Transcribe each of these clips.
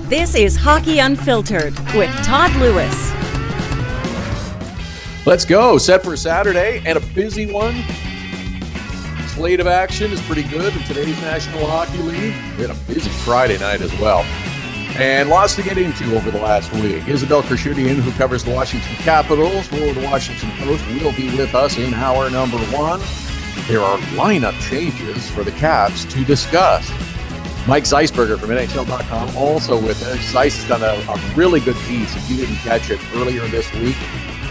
This is Hockey Unfiltered with Todd Lewis. Let's go. Set for Saturday and a busy one. Slate of action is pretty good in today's National Hockey League. We had a busy Friday night as well. And lots to get into over the last week. Isabelle Khurshudyan, who covers the Washington Capitals for the Washington Post, will be with us in hour number one. There are lineup changes for the Caps to discuss. Mike Zeisberger from NHL.com also with us. Zeiss has done a really good piece, if you didn't catch it, earlier this week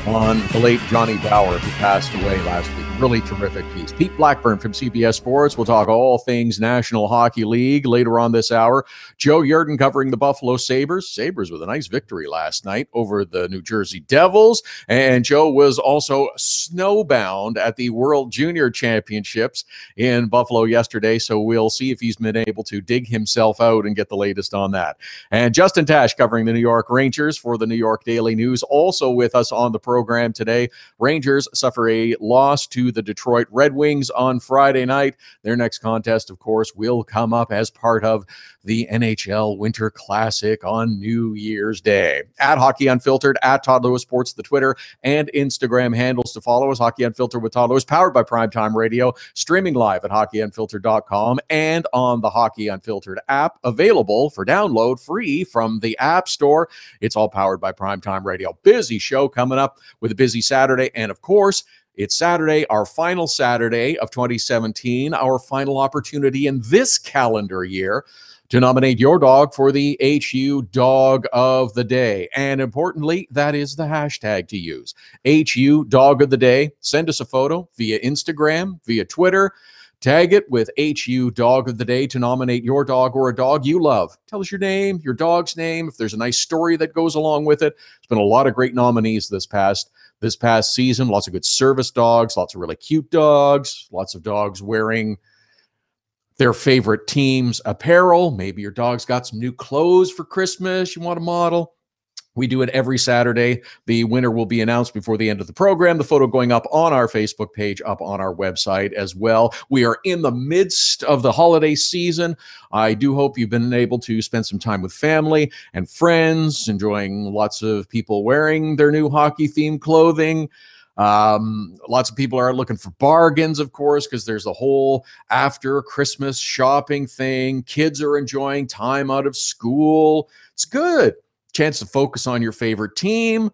on the late Johnny Bower, who passed away last week. Really terrific piece. Pete Blackburn from CBS Sports will talk all things National Hockey League later on this hour. Joe Yerdon covering the Buffalo Sabres. Sabres with a nice victory last night over the New Jersey Devils. And Joe was also snowbound at the World Junior Championships in Buffalo yesterday. So we'll see if he's been able to dig himself out and get the latest on that. And Justin Tasch covering the New York Rangers for the New York Daily News. Also with us on the program today. Rangers suffer a loss to the Detroit Red Wings on Friday night. Their next contest, of course, will come up as part of the NHL Winter Classic on New Year's Day. At Hockey Unfiltered, at Todd Lewis Sports, the Twitter and Instagram handles to follow us. Hockey Unfiltered with Todd Lewis, powered by Primetime Radio, streaming live at hockeyunfiltered.com and on the Hockey Unfiltered app, available for download free from the App Store. It's all powered by Primetime Radio. Busy show coming up with a busy Saturday, and of course, it's Saturday, our final Saturday of 2017, our final opportunity in this calendar year to nominate your dog for the HU Dog of the Day. And importantly, that is the hashtag to use. HU Dog of the Day. Send us a photo via Instagram, via Twitter. Tag it with HU Dog of the Day to nominate your dog or a dog you love. Tell us your name, your dog's name, if there's a nice story that goes along with it. There's been a lot of great nominees this past season. Lots of good service dogs, lots of really cute dogs, lots of dogs wearing their favorite team's apparel. Maybe your dog's got some new clothes for Christmas you want to model. We do it every Saturday. The winner will be announced before the end of the program. The photo going up on our Facebook page, up on our website as well. We are in the midst of the holiday season. I do hope you've been able to spend some time with family and friends, enjoying lots of people wearing their new hockey-themed clothing. Lots of people are looking for bargains, of course, because there's a whole after Christmas shopping thing. Kids are enjoying time out of school. It's good. Chance to focus on your favorite team.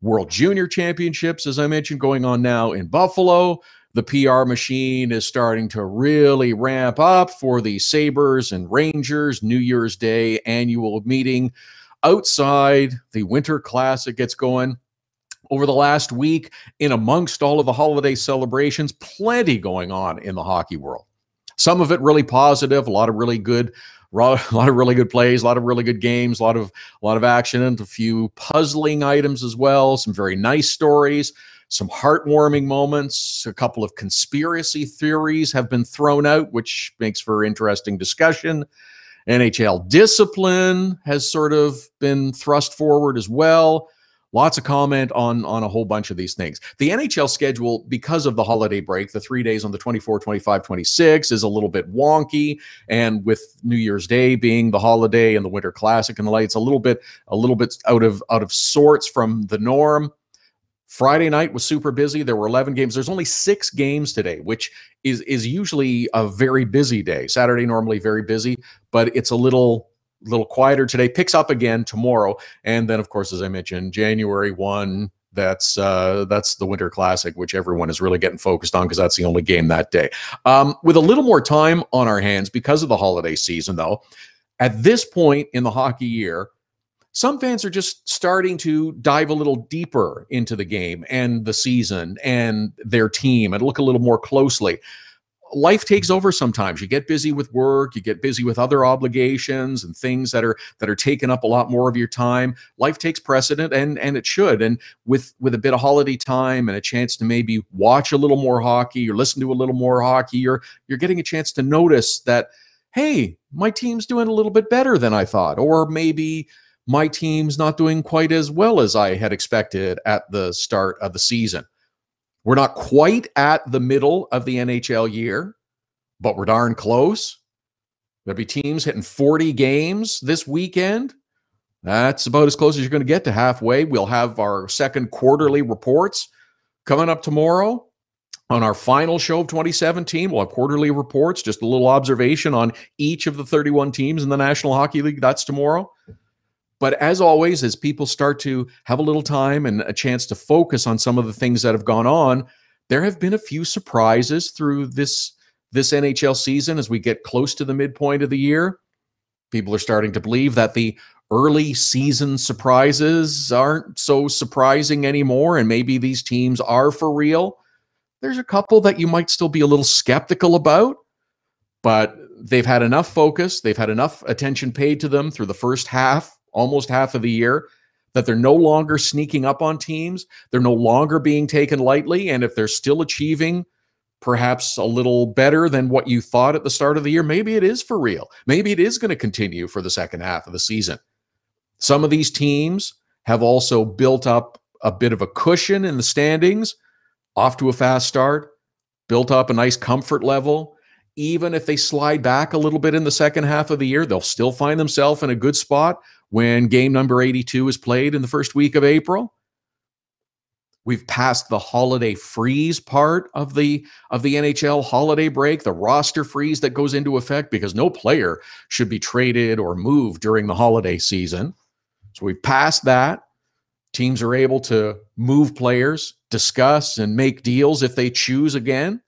World Junior Championships, as I mentioned, going on now in Buffalo. The PR machine is starting to really ramp up for the Sabres and Rangers New Year's Day annual meeting outside. The Winter Classic gets going. Over the last week, in amongst all of the holiday celebrations, plenty going on in the hockey world. Some of it really positive, a lot of really good plays, a lot of really good games, a lot of action, and a few puzzling items as well. Some very nice stories, some heartwarming moments. A couple of conspiracy theories have been thrown out, which makes for interesting discussion. NHL discipline has sort of been thrust forward as well. Lots of comment on a whole bunch of these things. The NHL schedule, because of the holiday break, the 3 days on the 24, 25, 26 is a little bit wonky. And with New Year's Day being the holiday and the Winter Classic and the lights, a little bit out of sorts from the norm. Friday night was super busy. There were 11 games. There's only 6 games today, which is usually a very busy day. Saturday normally very busy, but it's a little quieter today. Picks up again tomorrow, and then of course, as I mentioned, January 1, that's the Winter Classic, which everyone is really getting focused on because that's the only game that day. With a little more time on our hands because of the holiday season, though, at this point in the hockey year, some fans are just starting to dive a little deeper into the game and the season and their team and look a little more closely. Life takes over sometimes. You get busy with work, you get busy with other obligations and things that are taking up a lot more of your time. Life takes precedent, and it should. And with a bit of holiday time and a chance to maybe watch a little more hockey or listen to a little more hockey, you're getting a chance to notice that, hey, my team's doing a little bit better than I thought, or maybe my team's not doing quite as well as I had expected at the start of the season. We're not quite at the middle of the NHL year, but we're darn close. There'll be teams hitting 40 games this weekend. That's about as close as you're going to get to halfway. We'll have our second quarterly reports coming up tomorrow. On our final show of 2017, we'll have quarterly reports, just a little observation on each of the 31 teams in the National Hockey League. That's tomorrow. But as always, as people start to have a little time and a chance to focus on some of the things that have gone on, there have been a few surprises through this NHL season as we get close to the midpoint of the year. People are starting to believe that the early season surprises aren't so surprising anymore, and maybe these teams are for real. There's a couple that you might still be a little skeptical about, but they've had enough focus, they've had enough attention paid to them through the first half, almost half of the year, that they're no longer sneaking up on teams. They're no longer being taken lightly, and if they're still achieving perhaps a little better than what you thought at the start of the year, maybe it is for real. Maybe it is going to continue for the second half of the season. Some of these teams have also built up a bit of a cushion in the standings, off to a fast start, built up a nice comfort level. Even if they slide back a little bit in the second half of the year, they'll still find themselves in a good spot when game number 82 is played in the first week of April. We've passed the holiday freeze part of the NHL holiday break, the roster freeze that goes into effect because no player should be traded or moved during the holiday season. So we've passed that. Teams are able to move players, discuss, and make deals if they choose again.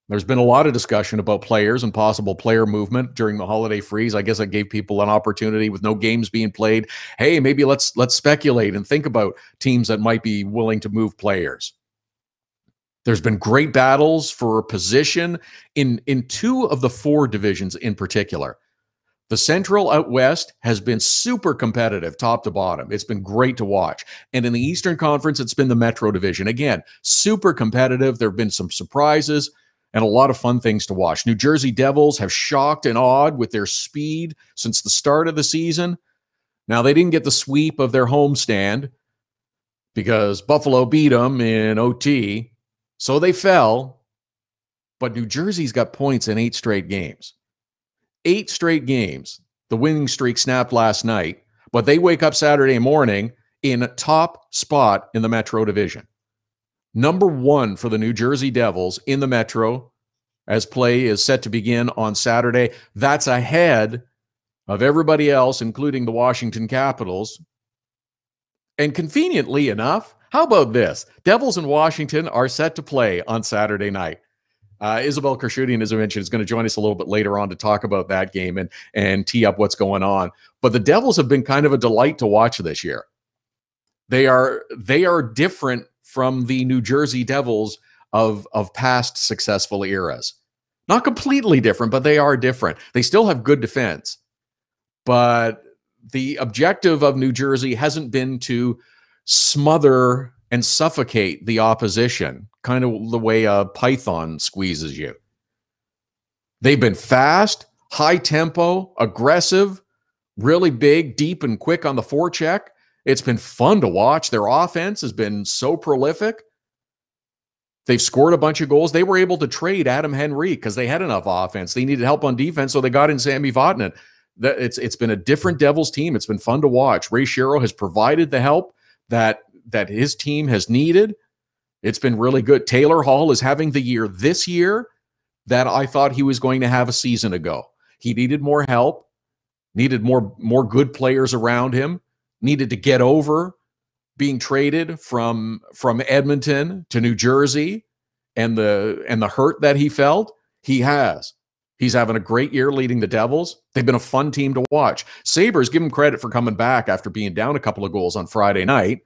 There's been a lot of discussion about players and possible player movement during the holiday freeze. I guess it gave people an opportunity with no games being played. Hey, maybe let's speculate and think about teams that might be willing to move players. There's been great battles for position in two of the four divisions in particular. The Central out west has been super competitive top to bottom. It's been great to watch. And in the Eastern Conference, it's been the Metro division. Again, super competitive. There have been some surprises and a lot of fun things to watch. New Jersey Devils have shocked and awed with their speed since the start of the season. Now, they didn't get the sweep of their homestand because Buffalo beat them in OT, so they fell. But New Jersey's got points in 8 straight games. 8 straight games. The winning streak snapped last night, but they wake up Saturday morning in a top spot in the Metro division. Number 1 for the New Jersey Devils in the Metro as play is set to begin on Saturday. That's ahead of everybody else, including the Washington Capitals. And conveniently enough, how about this? Devils and Washington are set to play on Saturday night. Isabelle Khurshudyan, as I mentioned, is going to join us a little bit later on to talk about that game and tee up what's going on. But the Devils have been kind of a delight to watch this year. They are different from the New Jersey Devils of past successful eras. Not completely different, but they are different. They still have good defense. But the objective of New Jersey hasn't been to smother and suffocate the opposition, kind of the way a python squeezes you. They've been fast, high tempo, aggressive, really big, deep, and quick on the forecheck. It's been fun to watch. Their offense has been so prolific. They've scored a bunch of goals. They were able to trade Adam Henrique because they had enough offense. They needed help on defense, so they got in Sami Vatanen. It's been a different Devils team. It's been fun to watch. Ray Shero has provided the help that his team has needed. It's been really good. Taylor Hall is having the year this year that I thought he was going to have a season ago. He needed more help, needed more good players around him, needed to get over being traded from Edmonton to New Jersey and the hurt that he felt. He has. He's having a great year leading the Devils. They've been a fun team to watch. Sabres, give him credit for coming back after being down a couple of goals on Friday night.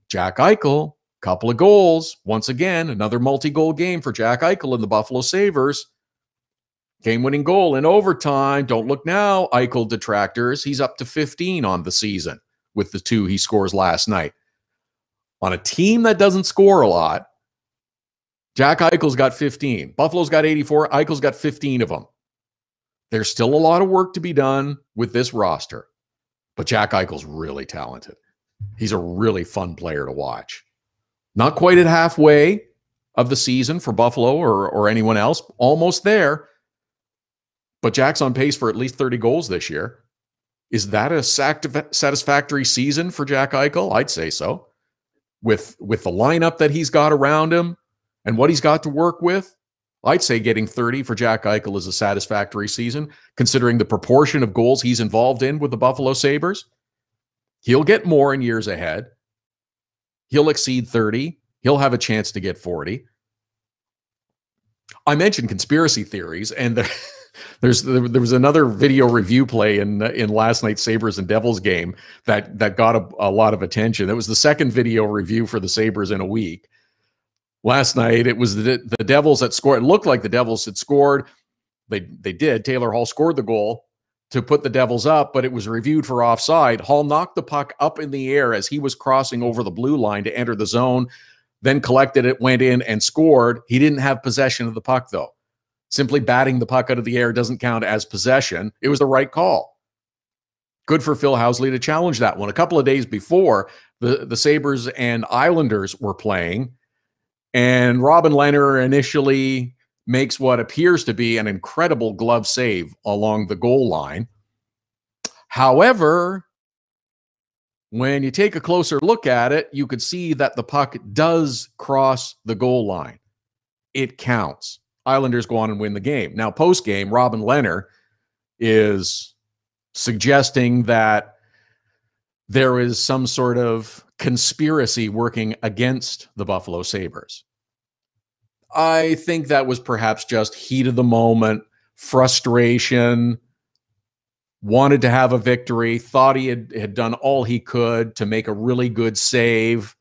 Jack Eichel, couple of goals. Once again, another multi-goal game for Jack Eichel and the Buffalo Sabres. Game-winning goal in overtime. Don't look now, Eichel detractors. He's up to 15 on the season with the 2 he scores last night. On a team that doesn't score a lot, Jack Eichel's got 15. Buffalo's got 84. Eichel's got 15 of them. There's still a lot of work to be done with this roster, but Jack Eichel's really talented. He's a really fun player to watch. Not quite at halfway of the season for Buffalo or anyone else. Almost there. But Jack's on pace for at least 30 goals this year. Is that a satisfactory season for Jack Eichel? I'd say so. With the lineup that he's got around him and what he's got to work with, I'd say getting 30 for Jack Eichel is a satisfactory season, considering the proportion of goals he's involved in with the Buffalo Sabres. He'll get more in years ahead. He'll exceed 30. He'll have a chance to get 40. I mentioned conspiracy theories, and there was another video review play in last night's Sabres and Devils game that got a lot of attention. It was the second video review for the Sabres in a week. Last night, it was the Devils that scored. It looked like the Devils had scored. They did. Taylor Hall scored the goal to put the Devils up, but it was reviewed for offside. Hall knocked the puck up in the air as he was crossing over the blue line to enter the zone, then collected it, went in, and scored. He didn't have possession of the puck, though. Simply batting the puck out of the air doesn't count as possession. It was the right call. Good for Phil Housley to challenge that one. A couple of days before, the Sabres and Islanders were playing, and Robin Lehner initially makes what appears to be an incredible glove save along the goal line. However, when you take a closer look at it, you could see that the puck does cross the goal line. It counts. Islanders go on and win the game. Now, post-game, Robin Lehner is suggesting that there is some sort of conspiracy working against the Buffalo Sabres. I think that was perhaps just heat of the moment, frustration, wanted to have a victory, thought he had done all he could to make a really good save.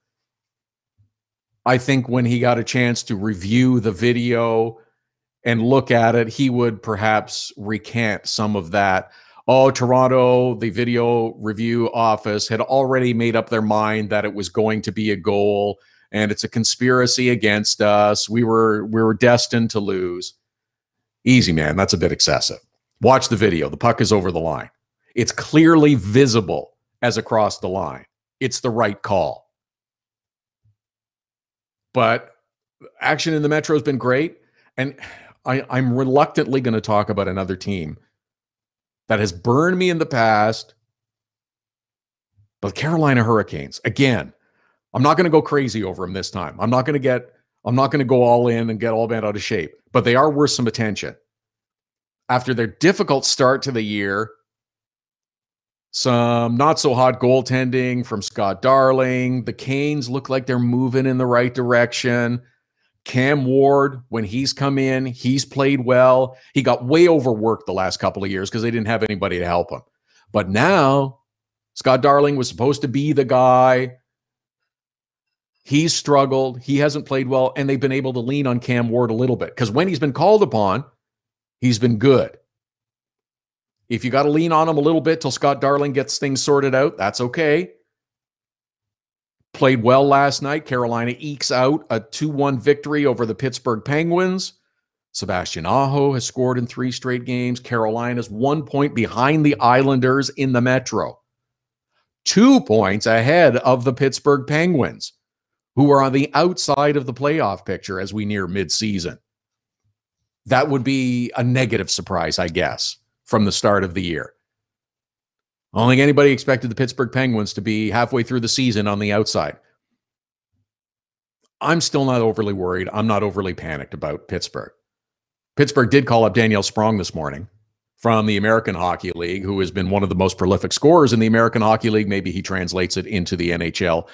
I think when he got a chance to review the video and look at it, he would perhaps recant some of that. Oh, Toronto, the video review office had already made up their mind that it was going to be a goal, and it's a conspiracy against us. We were destined to lose. Easy, man. That's a bit excessive. Watch the video. The puck is over the line. It's clearly visible as across the line. It's the right call. But action in the Metro has been great, and I'm reluctantly going to talk about another team that has burned me in the past, but Carolina Hurricanes. Again, I'm not going to go crazy over them this time. I'm not going to go all in and get all bent out of shape, but they are worth some attention. After their difficult start to the year, some not so hot goaltending from Scott Darling, the Canes look like they're moving in the right direction. Cam Ward, when he's come in, he's played well. He got way overworked the last couple of years because they didn't have anybody to help him. But now, Scott Darling was supposed to be the guy. He's struggled. He hasn't played well, and they've been able to lean on Cam Ward a little bit because when he's been called upon, he's been good. If you got to lean on him a little bit till Scott Darling gets things sorted out, that's okay. Played well last night. Carolina ekes out a 2-1 victory over the Pittsburgh Penguins. Sebastian Aho has scored in 3 straight games. Carolina's 1 point behind the Islanders in the Metro. 2 points ahead of the Pittsburgh Penguins, who are on the outside of the playoff picture as we near midseason. That would be a negative surprise, I guess, from the start of the year. I don't think anybody expected the Pittsburgh Penguins to be halfway through the season on the outside. I'm still not overly worried. I'm not overly panicked about Pittsburgh. Pittsburgh did call up Daniel Sprong this morning from the American Hockey League, who has been one of the most prolific scorers in the American Hockey League. Maybe he translates it into the NHL.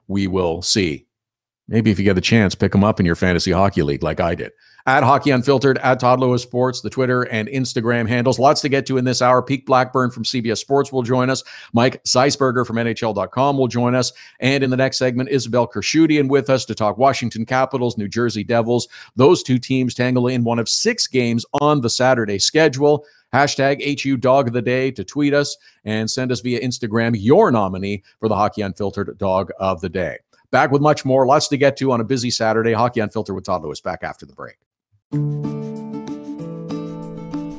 We will see. Maybe if you get the chance, pick him up in your fantasy hockey league like I did. At Hockey Unfiltered, at Todd Lewis Sports, the Twitter and Instagram handles. Lots to get to in this hour. Pete Blackburn from CBS Sports will join us. Mike Zeisberger from NHL.com will join us. And in the next segment, Isabelle Khurshudyan with us to talk Washington Capitals, New Jersey Devils. Those two teams tangle in one of 6 games on the Saturday schedule. Hashtag HU Dog of the Day to tweet us and send us via Instagram your nominee for the Hockey Unfiltered Dog of the Day. Back with much more. Lots to get to on a busy Saturday. Hockey Unfiltered with Todd Lewis back after the break.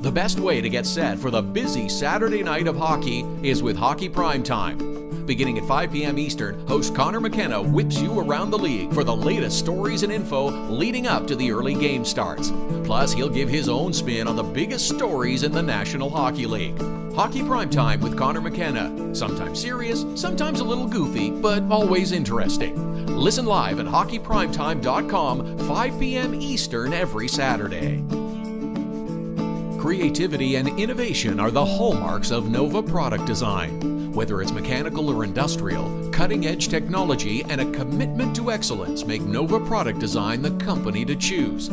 The best way to get set for the busy Saturday night of hockey is with Hockey Primetime. Beginning at 5 p.m. Eastern, host Connor McKenna whips you around the league for the latest stories and info leading up to the early game starts. Plus, he'll give his own spin on the biggest stories in the National Hockey League. Hockey Primetime with Connor McKenna. Sometimes serious, sometimes a little goofy, but always interesting. Listen live at hockeyprimetime.com, 5 p.m. Eastern every Saturday. Creativity and innovation are the hallmarks of Nova Product Design. Whether it's mechanical or industrial, cutting-edge technology and a commitment to excellence make Nova Product Design the company to choose.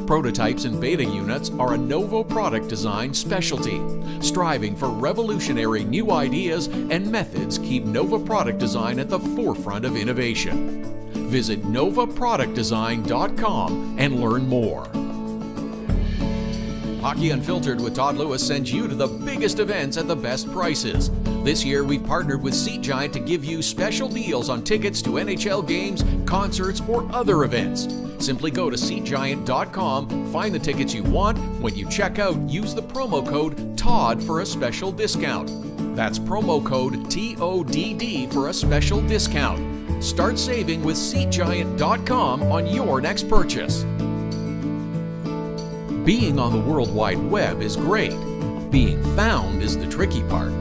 Prototypes and beta units are a Nova Product Design specialty. Striving for revolutionary new ideas and methods keep Nova Product Design at the forefront of innovation. Visit novaproductdesign.com and learn more. Hockey Unfiltered with Todd Lewis sends you to the biggest events at the best prices. This year, we've partnered with Seat Giant to give you special deals on tickets to NHL games, concerts, or other events. Simply go to SeatGiant.com, find the tickets you want. When you check out, use the promo code TODD for a special discount. That's promo code TODD for a special discount. Start saving with SeatGiant.com on your next purchase. Being on the World Wide Web is great. Being found is the tricky part.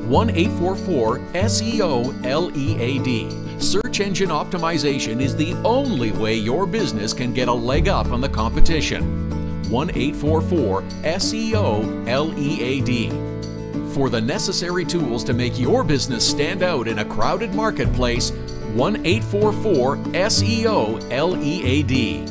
1-844-SEO-LEAD. Search engine optimization is the only way your business can get a leg up on the competition. 1-844-SEO-LEAD. For the necessary tools to make your business stand out in a crowded marketplace, 1-844-SEO-LEAD.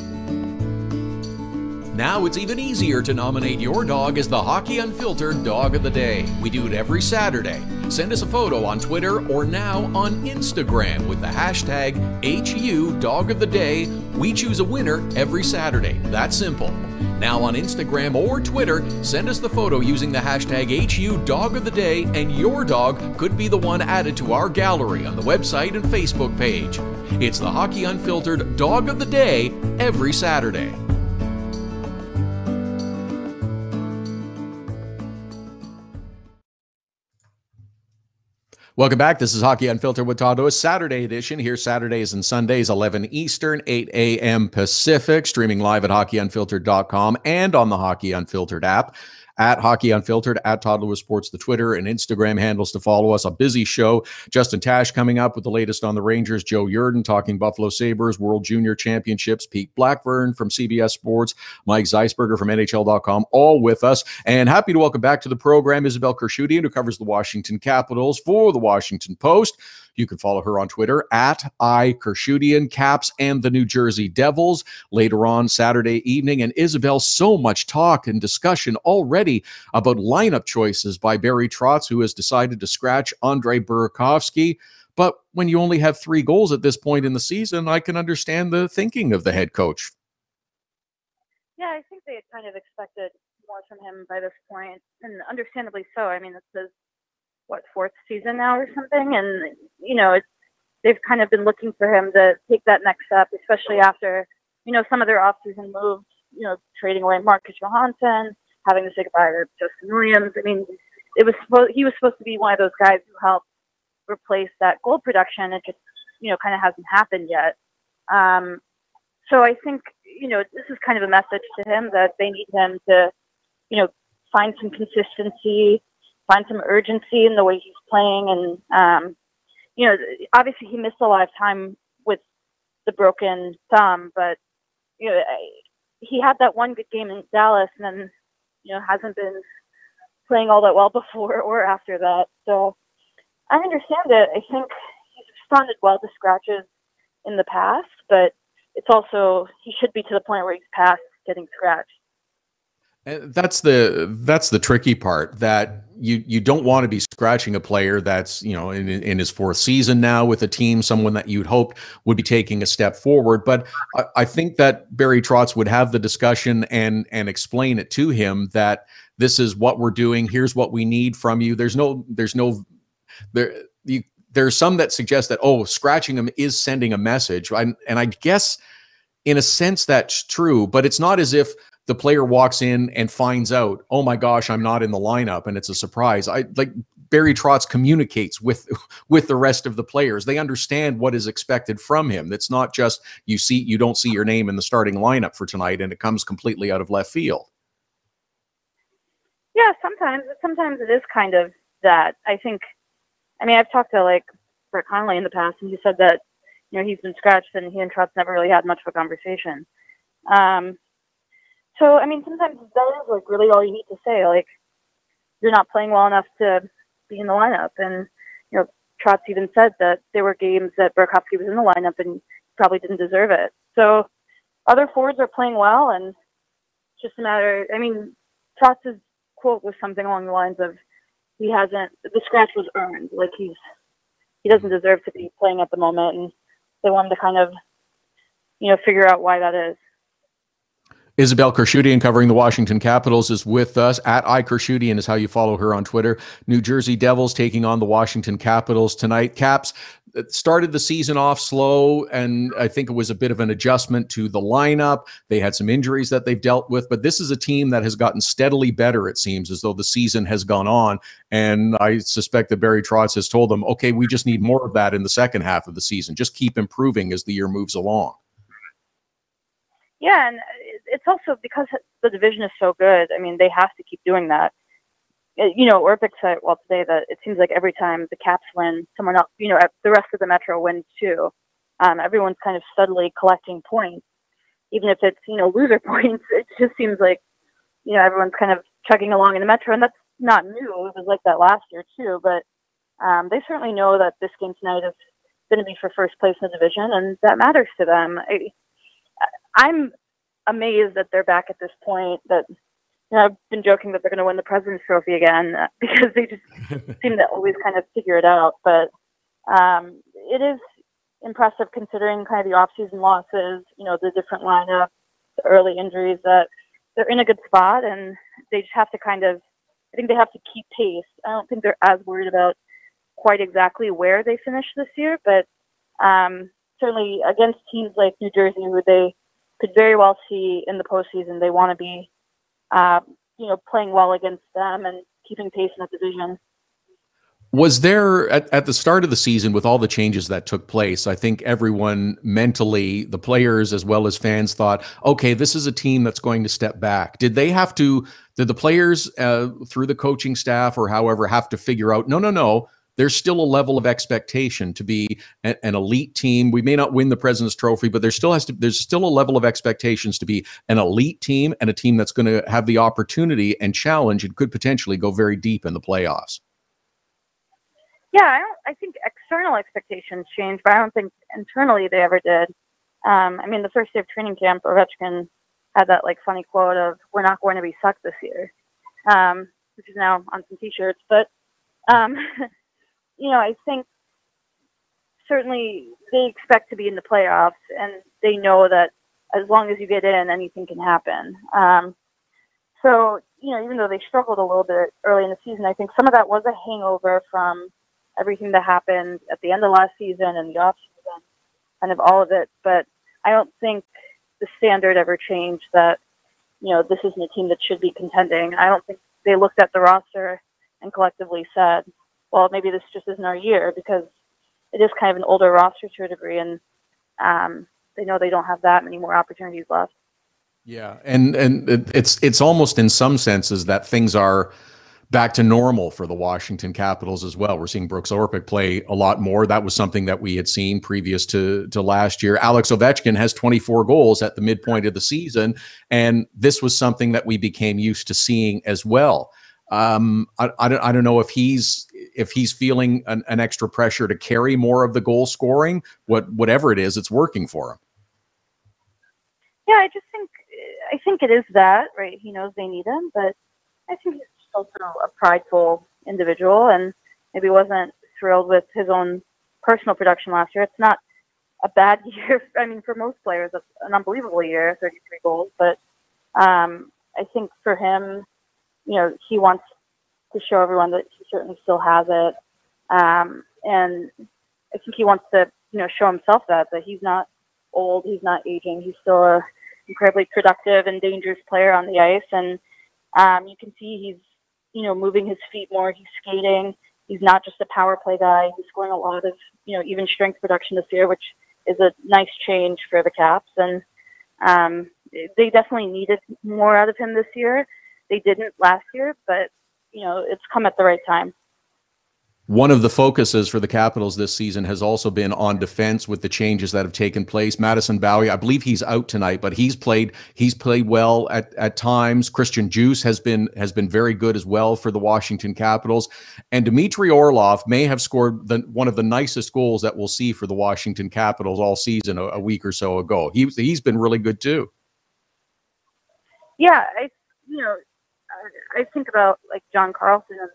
Now it's even easier to nominate your dog as the Hockey Unfiltered Dog of the Day. We do it every Saturday. Send us a photo on Twitter or now on Instagram with the hashtag HU Dog of the Day. We choose a winner every Saturday. That's simple. Now on Instagram or Twitter, send us the photo using the hashtag HU Dog of the Day, and your dog could be the one added to our gallery on the website and Facebook page. It's the Hockey Unfiltered Dog of the Day every Saturday. Welcome back. This is Hockey Unfiltered with Todd Lewis, Saturday edition. Here Saturdays and Sundays, 11 Eastern, 8 a.m. Pacific, streaming live at hockeyunfiltered.com and on the Hockey Unfiltered app. At Hockey Unfiltered, at Todd Lewis Sports, the Twitter and Instagram handles to follow us. A busy show. Justin Tasch coming up with the latest on the Rangers. Joe Yerdon talking Buffalo Sabres, World Junior Championships. Pete Blackburn from CBS Sports. Mike Zeisberger from NHL.com, all with us. And happy to welcome back to the program Isabelle Khurshudyan, who covers the Washington Capitals for the Washington Post. You can follow her on Twitter at @Khurshudyan, Caps, and the New Jersey Devils later on Saturday evening. And Isabelle, so much talk and discussion already about lineup choices by Barry Trotz, who has decided to scratch Andrei Burakovsky. But when you only have 3 goals at this point in the season, I can understand the thinking of the head coach. Yeah, I think they had kind of expected more from him by this point, and understandably so. I mean, it's his, 4th season now or something? And, they've kind of been looking for him to take that next step, especially after, some of their offseason moves, trading away Marcus Johansson, having to say goodbye to Justin Williams. I mean, he was supposed to be one of those guys who helped replace that goal production. It just, kind of hasn't happened yet. So I think, this is kind of a message to him that they need him to, find some consistency, find some urgency in the way he's playing. And, obviously he missed a lot of time with the broken thumb, but, he had that one good game in Dallas and then, hasn't been playing all that well before or after that. So I understand it. I think he's responded well to scratches in the past, but it's also, he should be to the point where he's past getting scratched. And that's the tricky part, that you don't want to be scratching a player that's, in his 4th season now with a team, someone that you'd hoped would be taking a step forward. But I think that Barry Trotz would have the discussion and explain it to him that this is what we're doing. Here's what we need from you. There's some that suggest that, scratching him is sending a message. And I guess in a sense that's true, but it's not as if the player walks in and finds out, oh my gosh, I'm not in the lineup, and it's a surprise. Barry Trotz communicates with the rest of the players. They understand what is expected from him. It's not just you don't see your name in the starting lineup for tonight and it comes completely out of left field. Yeah, sometimes it is kind of that. I mean, I've talked to like Brett Connolly in the past, and he said that, you know, he's been scratched and he and Trotz never really had much of a conversation. So, I mean, sometimes that is like really all you need to say. Like, you're not playing well enough to be in the lineup. And, you know, Trotz even said that there were games that Burakovsky was in the lineup and probably didn't deserve it. So other forwards are playing well, and it's just a matter, I mean, Trotz's quote was something along the lines of, the scratch was earned. Like, he doesn't deserve to be playing at the moment, and they want him to kind of, you know, figure out why that is. Isabelle Khurshudyan, covering the Washington Capitals, is with us. At @Khurshudyan is how you follow her on Twitter. New Jersey Devils taking on the Washington Capitals tonight. Caps started the season off slow, and I think it was a bit of an adjustment to the lineup. They had some injuries that they've dealt with, but this is a team that has gotten steadily better, it seems, as though the season has gone on. And I suspect that Barry Trotz has told them, okay, we just need more of that in the second half of the season. Just keep improving as the year moves along. Yeah, and it's also because the division is so good. I mean, they have to keep doing that. You know, Orpik said, well, today that it seems like every time the Caps win, someone else, you know, the rest of the Metro wins too. Everyone's kind of steadily collecting points, even if it's, you know, loser points. It just seems like, you know, everyone's kind of chugging along in the Metro, and that's not new. It was like that last year too, but they certainly know that this game tonight is going to be for first place in the division, and that matters to them. I'm amazed that they're back at this point. That, you know, I've been joking that they're going to win the President's Trophy again because they just seem to always kind of figure it out. But it is impressive considering kind of the off-season losses, you know, the different lineup, the early injuries, that they're in a good spot, and they just have to kind of, I think they have to keep pace. I don't think they're as worried about quite exactly where they finish this year, but certainly against teams like New Jersey, who they could very well see in the postseason, they want to be, you know, playing well against them and keeping pace in the division. Was there, at the start of the season, with all the changes that took place, I think everyone mentally, the players as well as fans, thought, okay, this is a team that's going to step back. Did the players through the coaching staff or however have to figure out, no, there's still a level of expectation to be an elite team. We may not win the President's Trophy, but there's still a level of expectations to be an elite team and a team that's going to have the opportunity and challenge and could potentially go very deep in the playoffs. Yeah, I think external expectations changed, but I don't think internally they ever did. I mean, the first day of training camp, Ovechkin had that like funny quote of, "We're not going to be sucked this year," which is now on some T-shirts. But you know, I think certainly they expect to be in the playoffs, and they know that as long as you get in, anything can happen. So, you know, even though they struggled a little bit early in the season, I think some of that was a hangover from everything that happened at the end of last season and the offseason, kind of all of it. But I don't think the standard ever changed that, you know, this isn't a team that should be contending. I don't think they looked at the roster and collectively said, well, maybe this just isn't our year, because it is kind of an older roster to a degree, and they know they don't have that many more opportunities left. Yeah, and it's almost in some senses that things are back to normal for the Washington Capitals as well. We're seeing Brooks Orpik play a lot more. That was something that we had seen previous to last year. Alex Ovechkin has 24 goals at the midpoint of the season, and this was something that we became used to seeing as well. I don't know if he's feeling an extra pressure to carry more of the goal scoring. Whatever it is, it's working for him. Yeah, I think it is that, right? He knows they need him, but I think he's also a prideful individual, and maybe wasn't thrilled with his own personal production last year. It's not a bad year. I mean, for most players, it's an unbelievable year, 33 goals. But I think for him, you know, he wants to show everyone that he certainly still has it. And I think he wants to, you know, show himself that he's not old, he's not aging, he's still a incredibly productive and dangerous player on the ice. And you can see he's, you know, moving his feet more, he's skating, he's not just a power play guy. He's scoring a lot of, even strength production this year, which is a nice change for the Caps. And they definitely needed more out of him this year. They didn't last year, but, it's come at the right time. One of the focuses for the Capitals this season has also been on defense with the changes that have taken place. Madison Bowey, I believe he's out tonight, but he's played well at times. Christian Djoos has been very good as well for the Washington Capitals. And Dmitry Orlov may have scored one of the nicest goals that we'll see for the Washington Capitals all season a week or so ago. He's been really good too. Yeah, I think about like John Carlson and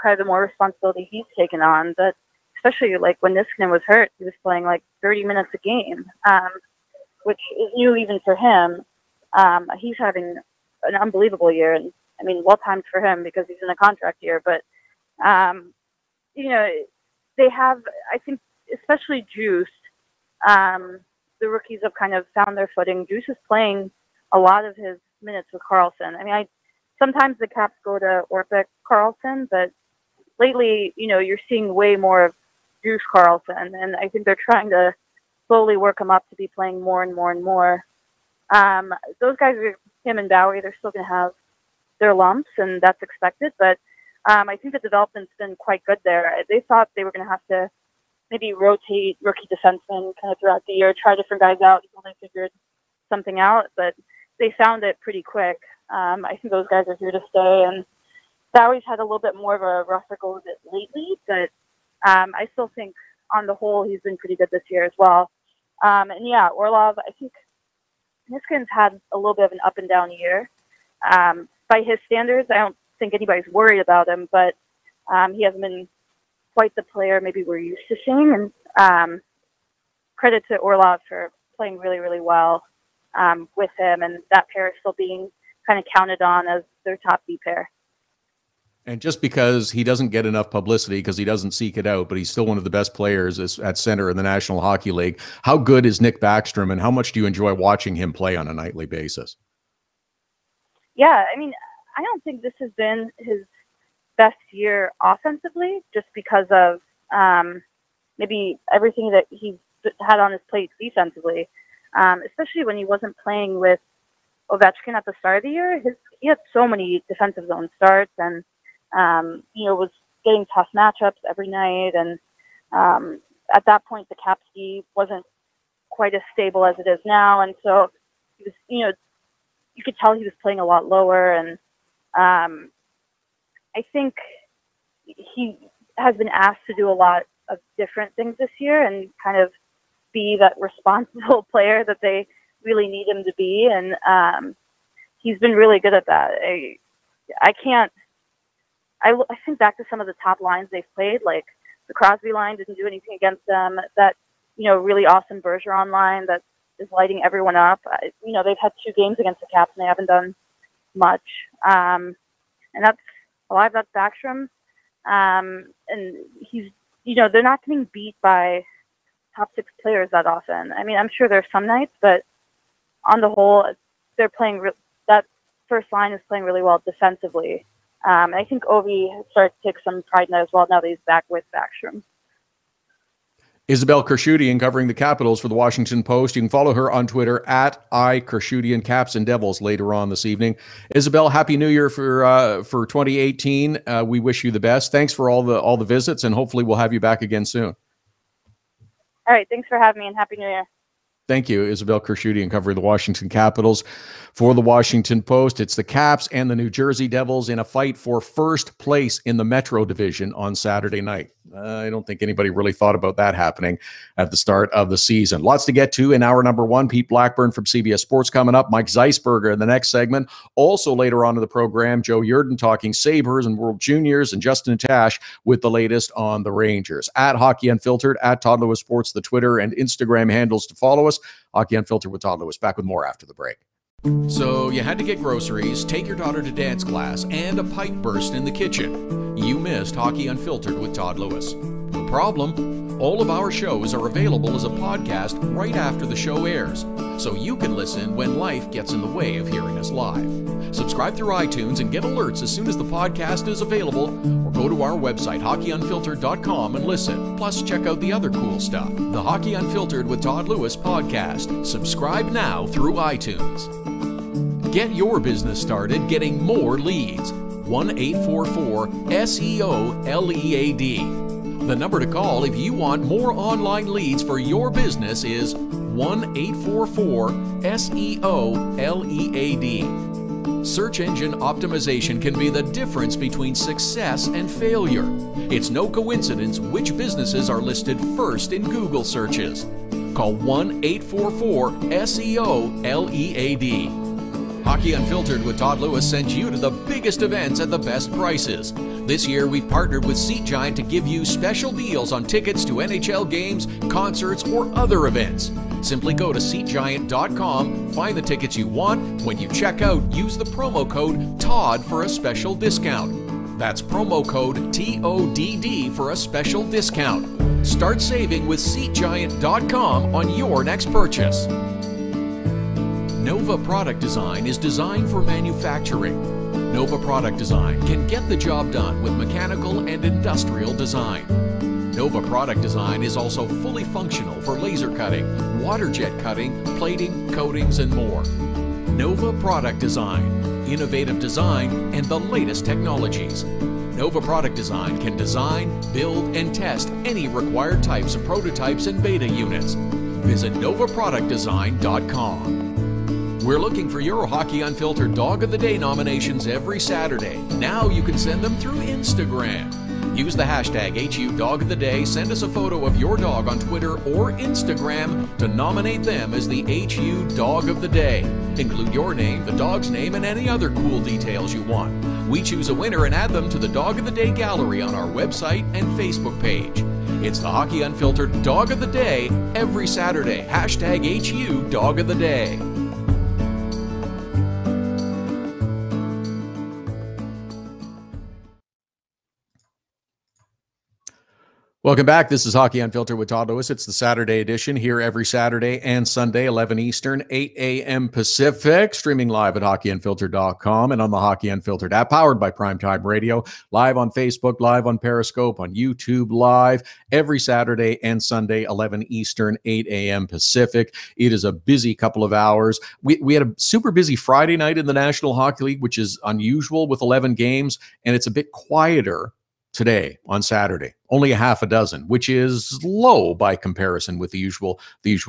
kind of the more responsibility he's taken on, but especially like when Niskanen was hurt, he was playing like 30 minutes a game, which is new even for him. He's having an unbelievable year, and I mean, well timed for him because he's in a contract year. But they have, I think, especially Djoos. The rookies have kind of found their footing. Djoos is playing a lot of his minutes with Carlson. I mean, sometimes the Caps go to Orpik Carlson, but lately, you're seeing way more of Djoos Carlson, and I think they're trying to slowly work him up to be playing more and more and more. Those guys, him and Bowey, they're still going to have their lumps, and that's expected, but I think the development's been quite good there. They thought they were going to have to maybe rotate rookie defensemen kind of throughout the year, try different guys out until they figured something out, but they found it pretty quick. I think those guys are here to stay, and Bowey's had a little bit more of a rougher go of it lately, but I still think on the whole he's been pretty good this year as well. And yeah, Orlov, I think Niskanen's had a little bit of an up and down year. By his standards, I don't think anybody's worried about him, but he hasn't been quite the player maybe we're used to seeing. And credit to Orlov for playing really, really well with him, and that pair is still being kind of counted on as their top B pair. And just because he doesn't get enough publicity because he doesn't seek it out, but he's still one of the best players at center in the National Hockey League. How good is Nick Backstrom, and how much do you enjoy watching him play on a nightly basis? Yeah, I mean, I don't think this has been his best year offensively, just because of maybe everything that he's had on his plate defensively, especially when he wasn't playing with Ovechkin at the start of the year. He had so many defensive zone starts, and was getting tough matchups every night. And at that point, the Caps D wasn't quite as stable as it is now, and so he was, you could tell he was playing a lot lower. And I think he has been asked to do a lot of different things this year and kind of be that responsible player that they really need him to be, and he's been really good at that. I think back to some of the top lines they've played, like the Crosby line didn't do anything against them. That really awesome Bergeron line that is lighting everyone up. They've had 2 games against the Caps and they haven't done much, and that's a lot of that's Backstrom. And he's they're not getting beat by top 6 players that often. I mean, I'm sure there's some nights, but on the whole, they're playing. That first line is playing really well defensively. I think Ovi has started to take some pride in that as well now that he's back with Backstrom. Isabelle Khurshudyan covering the Capitals for the Washington Post. You can follow her on Twitter at @Khurshudyan, Caps and Devils later on this evening. Isabelle, Happy New Year for 2018. We wish you the best. Thanks for all the visits, and hopefully we'll have you back again soon. All right, thanks for having me, and Happy New Year. Thank you, Isabelle Khurshudyan, covering the Washington Capitals for the Washington Post. It's the Caps and the New Jersey Devils in a fight for first place in the Metro Division on Saturday night. I don't think anybody really thought about that happening at the start of the season. Lots to get to in hour number 1. Pete Blackburn from CBS Sports coming up. Mike Zeisberger in the next segment. Also later on in the program, Joe Yerdon talking Sabres and World Juniors, and Justin Tasch with the latest on the Rangers. At Hockey Unfiltered, at Todd Lewis Sports, the Twitter and Instagram handles to follow us. Hockey Unfiltered with Todd Lewis. Back with more after the break. So you had to get groceries, take your daughter to dance class, and a pipe burst in the kitchen. You missed Hockey Unfiltered with Todd Lewis. No problem. All of our shows are available as a podcast right after the show airs, so you can listen when life gets in the way of hearing us live. Subscribe through iTunes and get alerts as soon as the podcast is available, or go to our website, hockeyunfiltered.com, and listen. Plus, check out the other cool stuff, the Hockey Unfiltered with Todd Lewis podcast. Subscribe now through iTunes. Get your business started getting more leads. 1-844-SEO-LEAD. The number to call if you want more online leads for your business is 1-844-SEO-LEAD. Search engine optimization can be the difference between success and failure. It's no coincidence which businesses are listed first in Google searches. Call 1-844-SEO-LEAD. Hockey Unfiltered with Todd Lewis sends you to the biggest events at the best prices. This year, we've partnered with Seat Giant to give you special deals on tickets to NHL games, concerts, or other events. Simply go to SeatGiant.com, find the tickets you want. When you check out, use the promo code TODD for a special discount. That's promo code TODD for a special discount. Start saving with SeatGiant.com on your next purchase. Nova Product Design is designed for manufacturing. Nova Product Design can get the job done with mechanical and industrial design. Nova Product Design is also fully functional for laser cutting, water jet cutting, plating, coatings, and more. Nova Product Design, innovative design and the latest technologies. Nova Product Design can design, build, and test any required types of prototypes and beta units. Visit novaproductdesign.com. We're looking for your Hockey Unfiltered Dog of the Day nominations every Saturday. Now you can send them through Instagram. Use the hashtag HU Dog of the Day, send us a photo of your dog on Twitter or Instagram to nominate them as the HU Dog of the Day. Include your name, the dog's name, and any other cool details you want. We choose a winner and add them to the Dog of the Day gallery on our website and Facebook page. It's the Hockey Unfiltered Dog of the Day every Saturday. Hashtag HU Dog of the Day. Welcome back. This is Hockey Unfiltered with Todd Lewis. It's the Saturday edition here every Saturday and Sunday, 11 Eastern, 8 a.m. Pacific, streaming live at hockeyunfiltered.com and on the Hockey Unfiltered app, powered by Primetime Radio, live on Facebook, live on Periscope, on YouTube Live, every Saturday and Sunday, 11 Eastern, 8 a.m. Pacific. It is a busy couple of hours. We had a super busy Friday night in the National Hockey League, which is unusual with 11 games, and it's a bit quieter today on Saturday. Only a half a dozen, which is low by comparison with the usual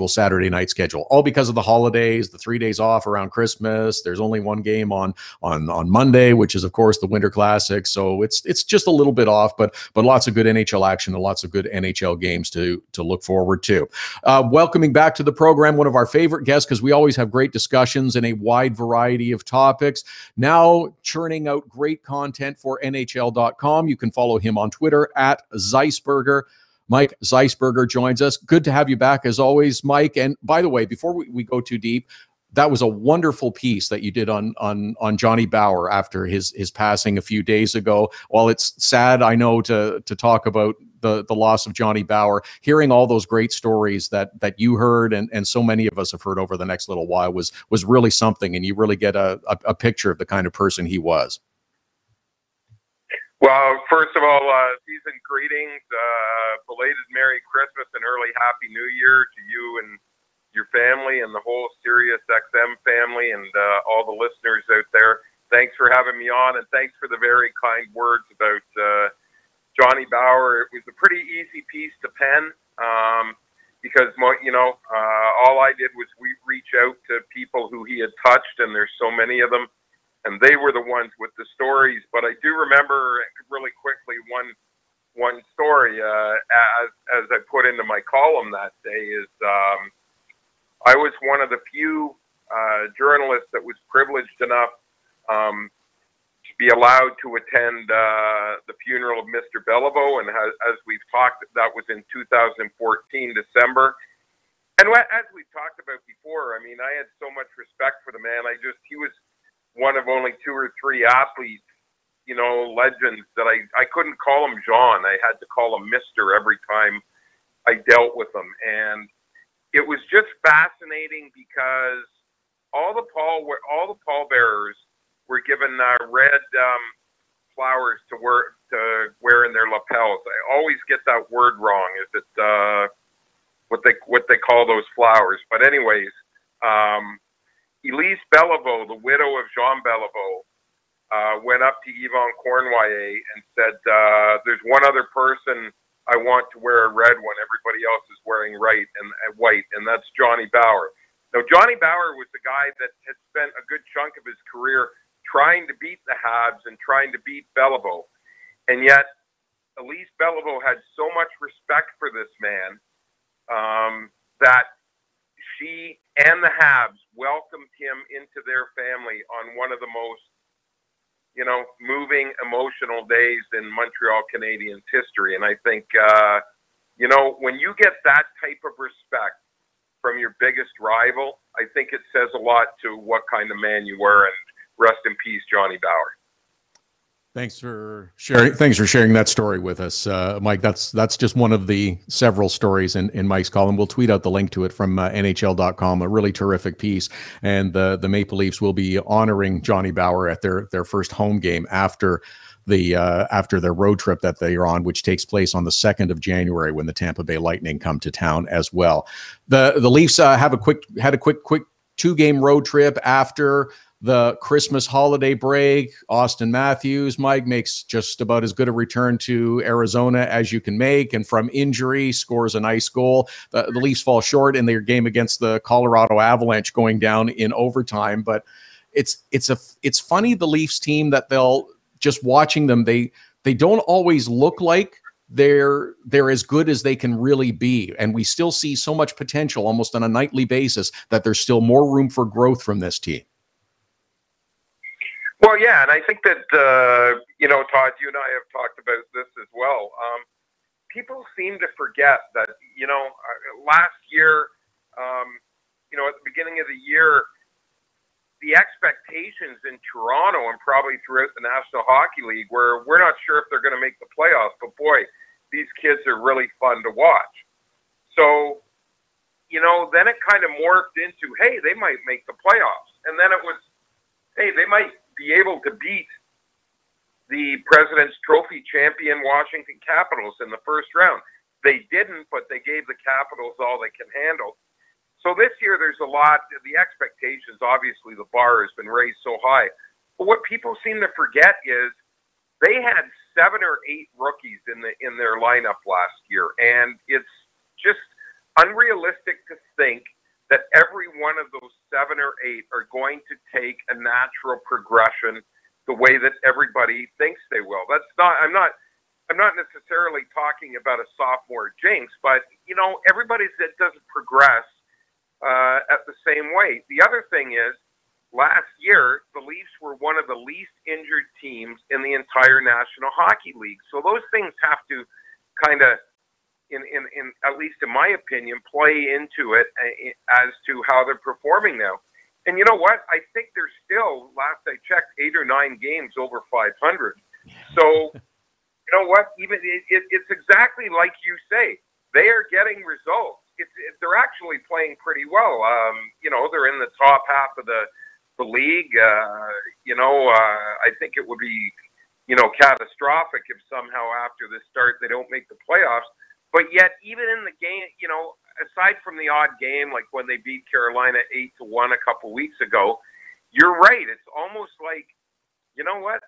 Saturday night schedule. All because of the holidays, the 3 days off around Christmas. There's only one game on Monday, which is of course the Winter Classic. So it's just a little bit off, but lots of good NHL action and lots of good NHL games to look forward to. Welcoming back to the program, one of our favorite guests, because we always have great discussions in a wide variety of topics. Now churning out great content for NHL.com. You can follow him on Twitter at Zeisberger. Mike Zeisberger joins us. Good to have you back as always, Mike. And by the way, before we go too deep, that was a wonderful piece that you did on Johnny Bower after his passing a few days ago. While it's sad, I know, to talk about the loss of Johnny Bower, hearing all those great stories that you heard and so many of us have heard over the next little while was really something, and you really get a picture of the kind of person he was. Well, first of all, season greetings, belated Merry Christmas and early Happy New Year to you and your family and the whole Sirius XM family and all the listeners out there. Thanks for having me on, and thanks for the very kind words about Johnny Bower. It was a pretty easy piece to pen because, all I did was reach out to people who he had touched, and there's so many of them. And they were the ones with the stories. But I do remember really quickly one story, as I put into my column that day, is I was one of the few journalists that was privileged enough to be allowed to attend the funeral of Mr. Beliveau. And as we've talked, that was in 2014, December. And as we've talked about before, I mean, I had so much respect for the man. He was one of only 2 or 3 athletes, legends that I couldn't call him John. I had to call him Mr. every time I dealt with them, and it was just fascinating because all the pallbearers were given red flowers to wear in their lapels. I always get that word wrong. Is it what they call those flowers? But anyways, Elise Beliveau, the widow of Jean Beliveau, went up to Yvon Cornwallis and said, "There's one other person I want to wear a red one. Everybody else is wearing white, and that's Johnny Bower." Now, Johnny Bower was the guy that had spent a good chunk of his career trying to beat the Habs and trying to beat Beliveau. And yet, Elise Beliveau had so much respect for this man that she and the Habs welcomed him into their family on one of the most, moving, emotional days in Montreal Canadiens history. And I think, when you get that type of respect from your biggest rival, I think it says a lot to what kind of man you were. And rest in peace, Johnny Bower. Thanks for sharing that story with us, Mike. That's just one of the several stories in Mike's column. We'll tweet out the link to it from NHL.com. A really terrific piece, and the Maple Leafs will be honoring Johnny Bower at their first home game after their road trip that they are on, which takes place on the 2nd of January when the Tampa Bay Lightning come to town as well. The Leafs had a quick 2-game road trip after the Christmas holiday break. Austin Matthews, Mike, makes just about as good a return to Arizona as you can make, and from injury scores a nice goal. The Leafs fall short in their game against the Colorado Avalanche, going down in overtime. But it's funny, the Leafs team, that they'll just watching them, they don't always look like they're as good as they can really be, and we still see so much potential almost on a nightly basis that there's still more room for growth from this team. Well, yeah, and I think that, Todd, you and I have talked about this as well. People seem to forget that, last year, at the beginning of the year, the expectations in Toronto and probably throughout the National Hockey League were, we're not sure if they're going to make the playoffs, but boy, these kids are really fun to watch. So, then it kind of morphed into, hey, they might make the playoffs. And then it was, hey, they might be able to beat the President's Trophy champion Washington Capitals in the first round. They didn't, but they gave the Capitals all they can handle. So this year there's a lot, the expectations, obviously the bar has been raised so high. But what people seem to forget is they had 7 or 8 rookies in their lineup last year, and it's just unrealistic to think that every one of those 7 or 8 are going to take a natural progression the way that everybody thinks they will. That's not, I'm not necessarily talking about a sophomore jinx, but, everybody that doesn't progress at the same way. The other thing is, last year, the Leafs were one of the least injured teams in the entire National Hockey League. So those things have to kind of, in at least in my opinion, play into it as to how they're performing now. And you know what? I think they're still, last I checked, 8 or 9 games over 500. So, you know what? Even it's exactly like you say. They are getting results. They're actually playing pretty well. They're in the top half of the league. I think it would be, catastrophic if somehow after this start they don't make the playoffs. But yet, even in the game, aside from the odd game, like when they beat Carolina 8-1 a couple weeks ago, you're right. It's almost like, you know what?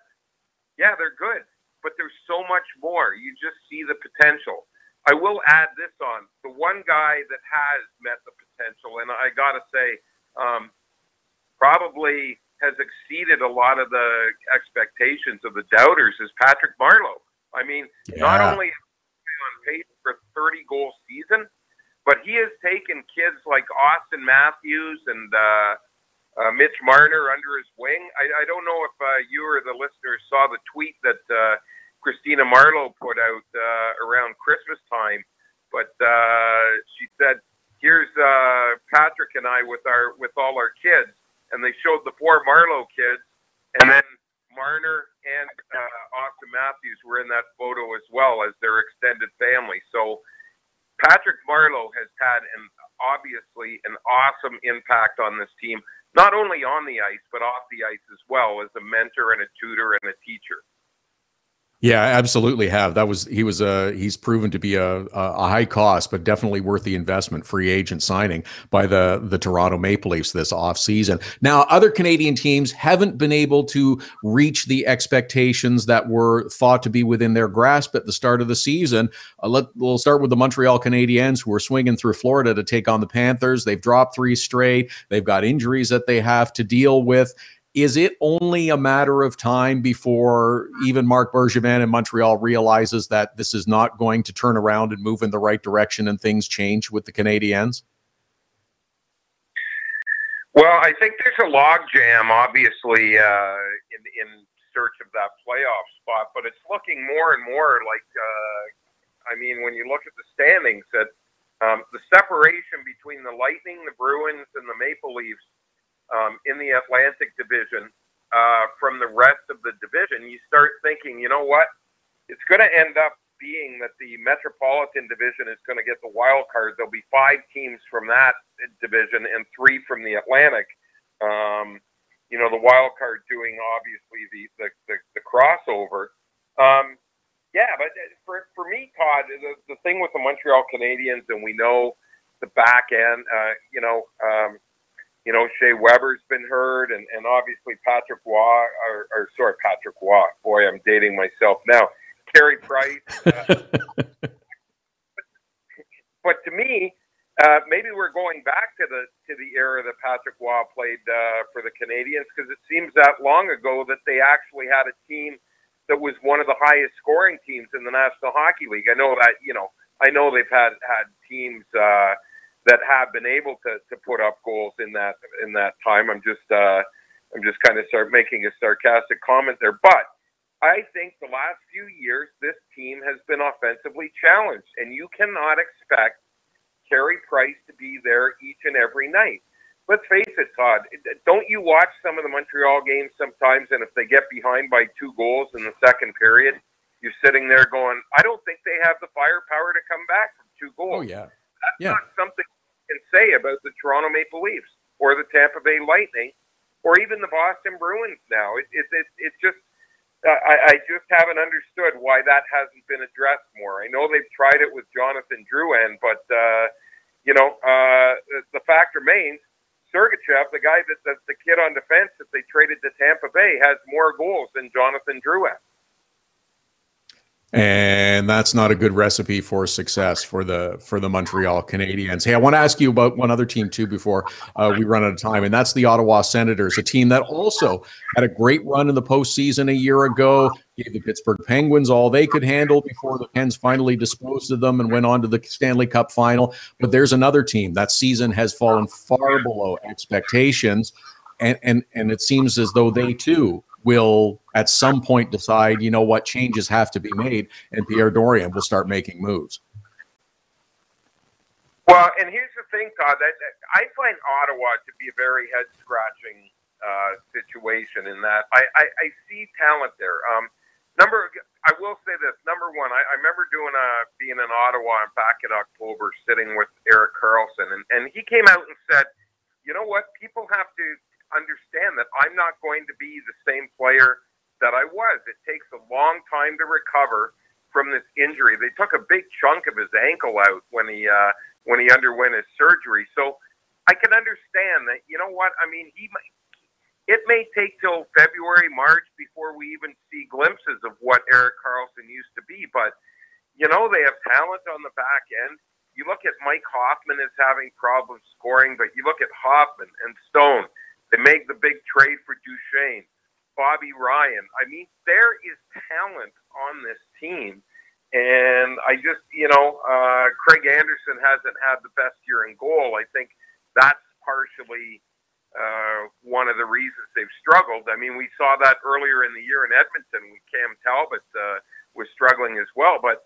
Yeah, they're good, but there's so much more. You just see the potential. I will add this on. The one guy that has met the potential, and I got to say, probably has exceeded a lot of the expectations of the doubters, is Patrick Marleau. I mean, not only on pace for a 30-goal season, but he has taken kids like Austin Matthews and Mitch Marner under his wing. I don't know if you or the listeners saw the tweet that Christina Marleau put out around Christmas time, but she said, "Here's Patrick and I with all our kids," and they showed the 4 Marleau kids, and then Marner and Austin Matthews were in that photo as well as their extended family. So Patrick Marleau has had obviously an awesome impact on this team, not only on the ice, but off the ice as well, as a mentor and a tutor and a teacher. Yeah, absolutely have. He's proven to be a high cost, but definitely worth the investment, free agent signing by the Toronto Maple Leafs this offseason. Now, other Canadian teams haven't been able to reach the expectations that were thought to be within their grasp at the start of the season. We'll start with the Montreal Canadiens, who are swinging through Florida to take on the Panthers. They've dropped 3 straight. They've got injuries that they have to deal with. Is it only a matter of time before even Marc Bergevin in Montreal realizes that this is not going to turn around and move in the right direction and things change with the Canadiens? Well, I think there's a logjam, obviously, in search of that playoff spot, but it's looking more and more like, when you look at the standings, that the separation between the Lightning, the Bruins, and the Maple Leafs in the Atlantic Division from the rest of the division, you start thinking, you know what? It's going to end up being that the Metropolitan Division is going to get the wild card. There'll be 5 teams from that division and 3 from the Atlantic. The wild card doing obviously the crossover. But for me, Todd, the thing with the Montreal Canadiens, and we know the back end, Shea Weber's been hurt, and obviously Patrick Waugh. Boy, I'm dating myself now. Carey Price. But to me, maybe we're going back to the era that Patrick Waugh played for the Canadiens, because it seems that long ago that they actually had a team that was one of the highest scoring teams in the National Hockey League. I know that, I know they've had teams that have been able to put up goals in that time. I'm just kind of start making a sarcastic comment there, but I think the last few years this team has been offensively challenged, and you cannot expect Carey Price to be there each and every night. Let's face it, Todd. Don't you watch some of the Montreal games sometimes, and if they get behind by 2 goals in the second period, you're sitting there going, I don't think they have the firepower to come back from 2 goals. Oh, yeah. That's not something you can say about the Toronto Maple Leafs or the Tampa Bay Lightning or even the Boston Bruins now. It's just, I just haven't understood why that hasn't been addressed more. I know they've tried it with Jonathan Drouin, but, the fact remains, Sergachev, the guy that's the kid on defense that they traded to Tampa Bay, has more goals than Jonathan Drouin. And that's not a good recipe for success for the Montreal Canadiens. Hey, I want to ask you about one other team too before we run out of time, and that's the Ottawa Senators, a team that also had a great run in the postseason a year ago, gave the Pittsburgh Penguins all they could handle before the Pens finally disposed of them and went on to the Stanley Cup final. But there's another team. That season has fallen far below expectations, and it seems as though they too will at some point decide, you know what, changes have to be made, and Pierre Dorion will start making moves. Well, and here's the thing, Todd, I find Ottawa to be a very head-scratching situation in that I see talent there. I will say this, number one, I remember being in Ottawa back in October, sitting with Erik Karlsson, and he came out and said, you know what, people have to understand that I'm not going to be the same player that I was. It takes a long time to recover from this injury. They took a big chunk of his ankle out when he underwent his surgery. So I can understand that, you know what, I mean, it may take till February, March before we even see glimpses of what Erik Karlsson used to be, but they have talent on the back end. You look at Mike Hoffman is having problems scoring, but you look at Hoffman and Stone. They make the big trade for Duchesne, Bobby Ryan. I mean, there is talent on this team. And I just, Craig Anderson hasn't had the best year in goal. I think that's partially one of the reasons they've struggled. I mean, we saw that earlier in the year in Edmonton when Cam Talbot was struggling as well. But,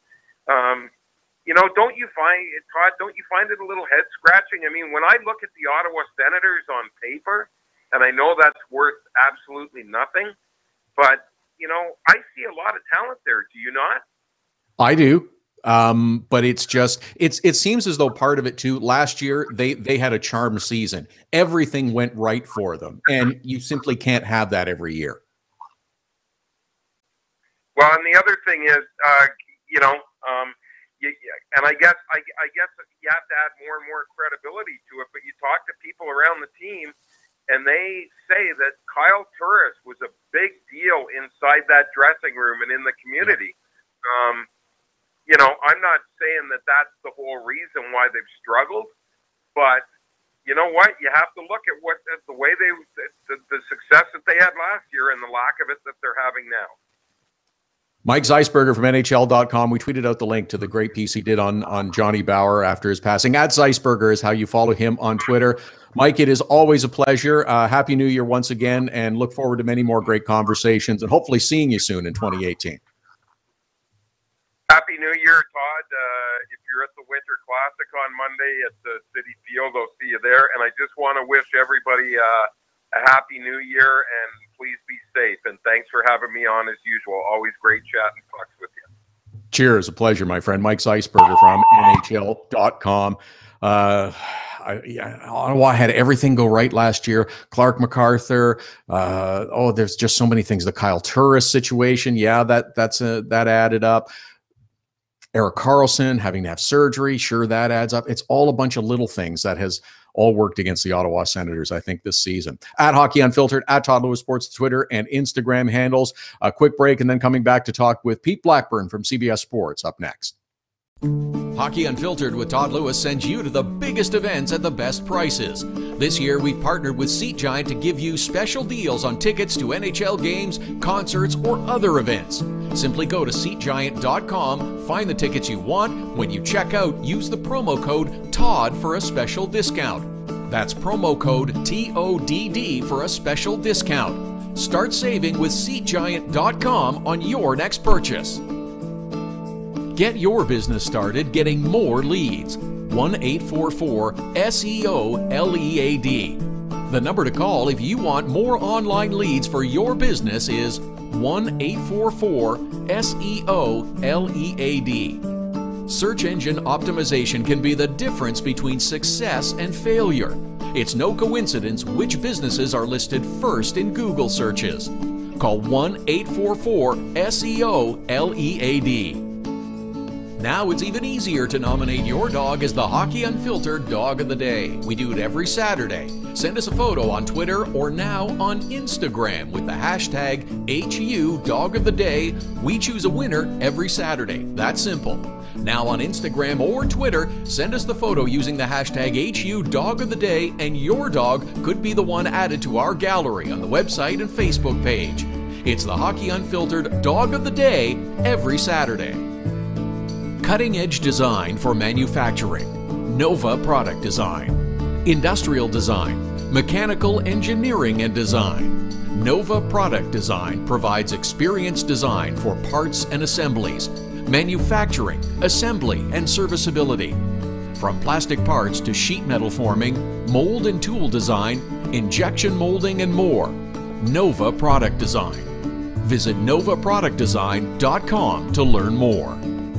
don't you find it a little head-scratching? I mean, when I look at the Ottawa Senators on paper, and I know that's worth absolutely nothing, but, I see a lot of talent there. Do you not? I do. But it's just, it seems as though part of it too, last year, they had a charmed season. Everything went right for them. And you simply can't have that every year. Well, and the other thing is, and I guess you have to add more and more credibility to it. But you talk to people around the team, and they say that Kyle Turris was a big deal inside that dressing room and in the community. I'm not saying that that's the whole reason why they've struggled, but you know what? You have to look at the way the success that they had last year and the lack of it that they're having now. Mike Zeisberger from NHL.com. We tweeted out the link to the great piece he did on Johnny Bower after his passing. @Zeisberger is how you follow him on Twitter. Mike, it is always a pleasure. Happy New Year once again, and look forward to many more great conversations and hopefully seeing you soon in 2018. Happy New Year, Todd. If you're at the Winter Classic on Monday at the City Field, I'll see you there. And I just want to wish everybody a Happy New Year, and please be safe. And thanks for having me on as usual. Always great chatting pucks with you. Cheers. A pleasure, my friend. Mike Zeisberger from NHL.com. Ottawa had everything go right last year. Clark MacArthur. There's just so many things. The Kyle Turris situation. Yeah, that added up. Erik Karlsson having to have surgery. Sure, that adds up. It's all a bunch of little things that has all worked against the Ottawa Senators, I think, this season. Hockey Unfiltered, Todd Lewis Sports, Twitter and Instagram handles. A quick break, and then coming back to talk with Pete Blackburn from CBS Sports up next. Hockey Unfiltered with Todd Lewis sends you to the biggest events at the best prices. This year, we've partnered with Seat Giant to give you special deals on tickets to NHL games, concerts, or other events. Simply go to SeatGiant.com, find the tickets you want. When you check out, use the promo code TODD for a special discount. That's promo code TODD for a special discount. Start saving with SeatGiant.com on your next purchase. Get your business started getting more leads. 1-844-SEO-LEAD. The number to call if you want more online leads for your business is 1-844-SEO-LEAD. Search engine optimization can be the difference between success and failure. It's no coincidence which businesses are listed first in Google searches. Call 1-844-SEO-LEAD. Now it's even easier to nominate your dog as the Hockey Unfiltered Dog of the Day. We do it every Saturday. Send us a photo on Twitter or now on Instagram with the hashtag HU Dog of the Day. We choose a winner every Saturday. That's simple. Now on Instagram or Twitter, send us the photo using the hashtag HU Dog of the Day, and your dog could be the one added to our gallery on the website and Facebook page. It's the Hockey Unfiltered Dog of the Day every Saturday. Cutting-edge design for manufacturing. Nova Product Design. Industrial design. Mechanical engineering and design. Nova Product Design provides experienced design for parts and assemblies, manufacturing, assembly, and serviceability. From plastic parts to sheet metal forming, mold and tool design, injection molding, and more. Nova Product Design. Visit novaproductdesign.com to learn more.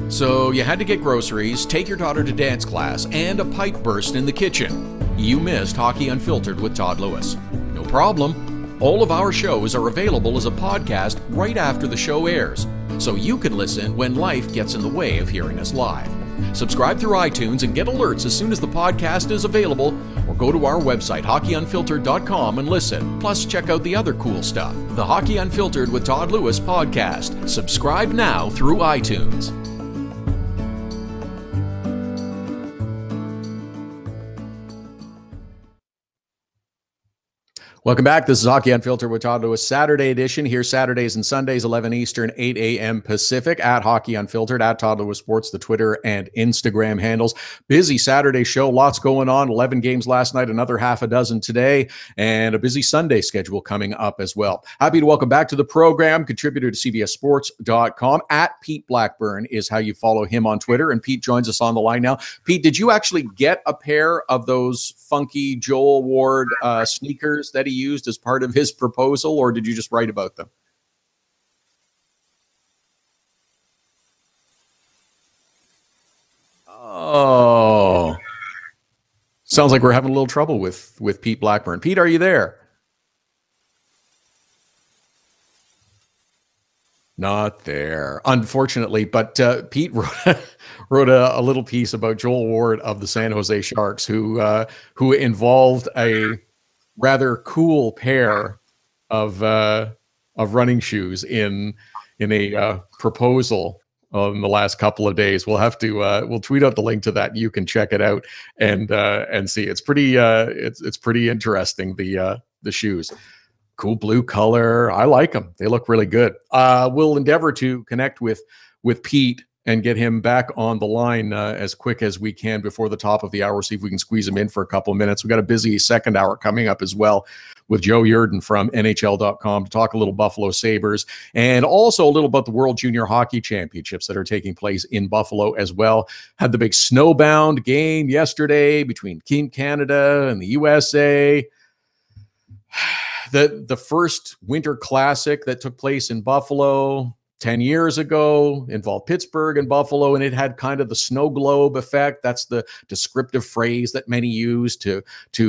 So you had to get groceries, take your daughter to dance class, and a pipe burst in the kitchen. You missed Hockey Unfiltered with Todd Lewis. No problem. All of our shows are available as a podcast right after the show airs, so you can listen when life gets in the way of hearing us live. Subscribe through iTunes and get alerts as soon as the podcast is available, or go to our website, hockeyunfiltered.com, and listen. Plus, check out the other cool stuff. The Hockey Unfiltered with Todd Lewis podcast. Subscribe now through iTunes. Welcome back. This is Hockey Unfiltered with Todd Lewis, Saturday edition. Here Saturdays and Sundays, 11 Eastern, 8 a.m. Pacific, Hockey Unfiltered, Todd Lewis Sports, the Twitter and Instagram handles. Busy Saturday show, lots going on. 11 games last night, another half a dozen today, and a busy Sunday schedule coming up as well. Happy to welcome back to the program, contributor to CBSSports.com. Pete Blackburn is how you follow him on Twitter, and Pete joins us on the line now. Pete, did you actually get a pair of those funky Joel Ward sneakers that he used as part of his proposal, or did you just write about them? Oh, sounds like we're having a little trouble with Pete Blackburn. Pete, are you there? Not there, unfortunately. But Pete wrote a little piece about Joel Ward of the San Jose Sharks, who involved a rather cool pair of running shoes in a proposal in the last couple of days. We'll have to we'll tweet out the link to that. You can check it out and see. It's pretty it's pretty interesting, the shoes. Cool blue color. I like them. They look really good. We'll endeavor to connect with Pete and get him back on the line as quick as we can before the top of the hour. See if we can squeeze him in for a couple of minutes. We've got a busy second hour coming up as well with Joe Yerdon from NHL.com to talk a little Buffalo Sabres and also a little about the World Junior Hockey Championships that are taking place in Buffalo as well. Had the big snowbound game yesterday between Team Canada and the USA. The first Winter Classic that took place in Buffalo 10 years ago involved Pittsburgh and Buffalo, and it had kind of the snow globe effect. That's the descriptive phrase that many use to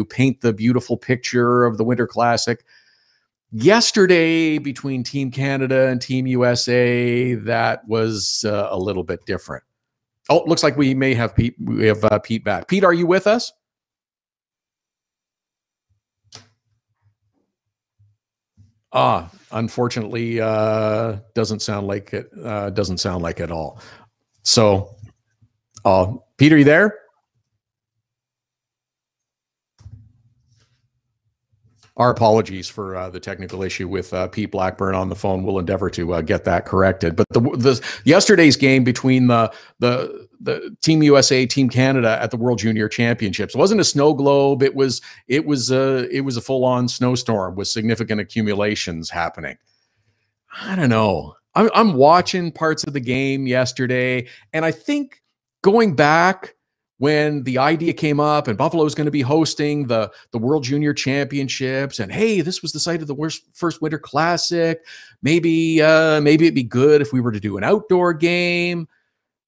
paint the beautiful picture of the Winter Classic. Yesterday, between Team Canada and Team USA, that was a little bit different. Oh, looks like we may have Pete. We have Pete back. Pete, are you with us? Unfortunately, doesn't sound like it. Doesn't sound like it at all. So, Pete, are you there? Our apologies for the technical issue with Pete Blackburn on the phone. We'll endeavor to get that corrected. But the yesterday's game between the Team USA, Team Canada at the World Junior Championships wasn't a snow globe. It was a full-on snowstorm with significant accumulations happening. I don't know. I'm watching parts of the game yesterday, and I think going back when the idea came up and Buffalo was going to be hosting the World Junior Championships, and hey, this was the site of the first Winter Classic. Maybe it'd be good if we were to do an outdoor game.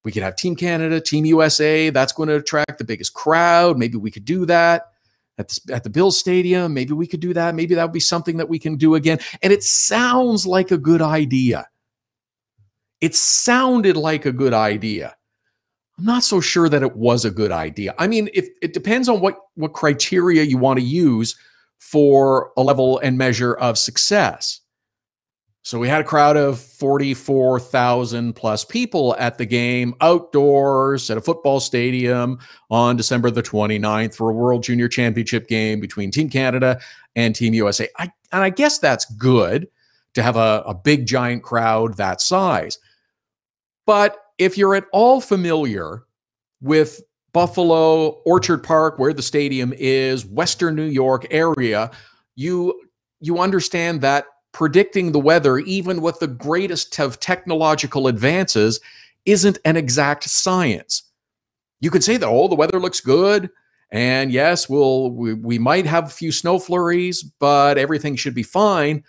We could have Team Canada, Team USA. That's going to attract the biggest crowd. Maybe we could do that at the Bills Stadium. Maybe we could do that. Maybe that would be something that we can do again. And it sounds like a good idea. It sounded like a good idea. I'm not so sure that it was a good idea. I mean, if it depends on what criteria you want to use for a level and measure of success. So we had a crowd of 44,000 plus people at the game, outdoors at a football stadium on December the 29th for a World Junior Championship game between Team Canada and Team USA. I guess that's good to have a big, giant crowd that size. But if you're at all familiar with Buffalo, Orchard Park, where the stadium is, Western New York area, you understand that predicting the weather, even with the greatest of technological advances, isn't an exact science. You could say that, oh, the weather looks good, and yes, we might have a few snow flurries, but everything should be fine.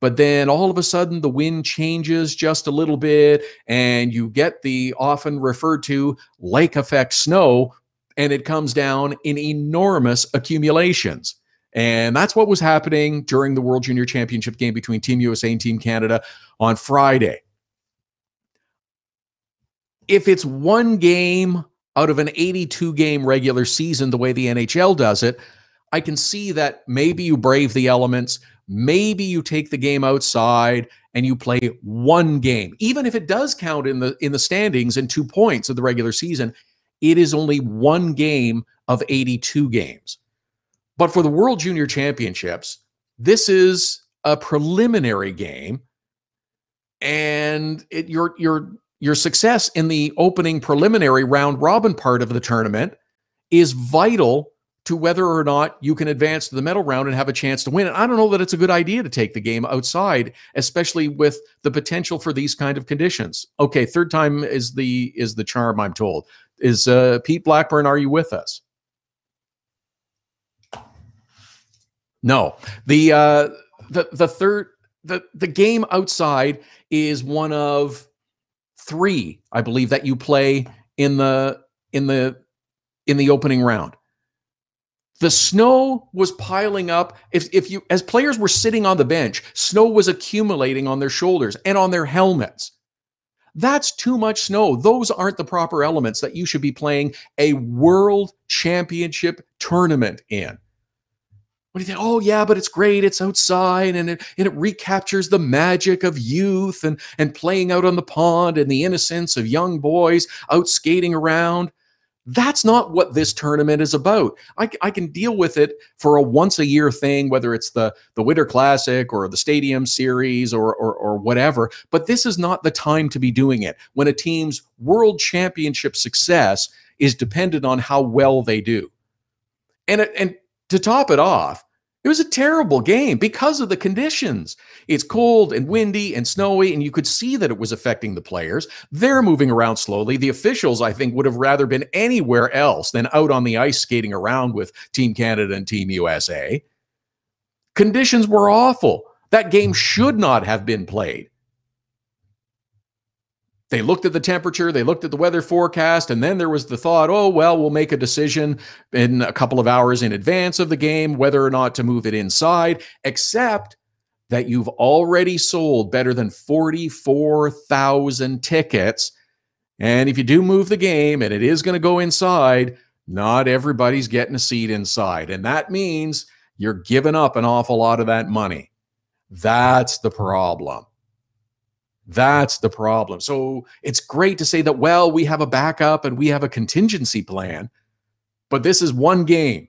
But then all of a sudden the wind changes just a little bit and you get the often referred to lake effect snow, and it comes down in enormous accumulations. And that's what was happening during the World Junior Championship game between Team USA and Team Canada on Friday. If it's one game out of an 82-game regular season, the way the NHL does it, I can see that maybe you brave the elements. Maybe you take the game outside and you play one game. Even if it does count in the standings and 2 points of the regular season, it is only one game of 82 games. But for the World Junior Championships, this is a preliminary game, and your success in the opening preliminary round robin part of the tournament is vital to whether or not you can advance to the medal round and have a chance to win. And I don't know that it's a good idea to take the game outside, especially with the potential for these kind of conditions. Okay, third time is the charm, I'm told. Is Pete Blackburn, are you with us? No. The game outside is one of three, I believe, that you play in the in the opening round. The snow was piling up. If you, as players were sitting on the bench, snow was accumulating on their shoulders and on their helmets. That's too much snow. Those aren't the proper elements that you should be playing a world championship tournament in. What do you think? Oh, yeah, but it's great. It's outside, and it recaptures the magic of youth and playing out on the pond and the innocence of young boys out skating around. That's not what this tournament is about. I can deal with it for a once-a-year thing, whether it's the Winter Classic or the Stadium Series or whatever, but this is not the time to be doing it when a team's world championship success is dependent on how well they do. And to top it off, it was a terrible game because of the conditions. It's cold and windy and snowy, and you could see that it was affecting the players. They're moving around slowly. The officials, I think, would have rather been anywhere else than out on the ice skating around with Team Canada and Team USA. Conditions were awful. That game should not have been played. They looked at the temperature, they looked at the weather forecast, and then there was the thought, oh, well, we'll make a decision in a couple of hours in advance of the game whether or not to move it inside, except that you've already sold better than 44,000 tickets. And if you do move the game and it is going to go inside, not everybody's getting a seat inside. And that means you're giving up an awful lot of that money. That's the problem. That's the problem. So it's great to say that, well, we have a backup and we have a contingency plan, but this is one game,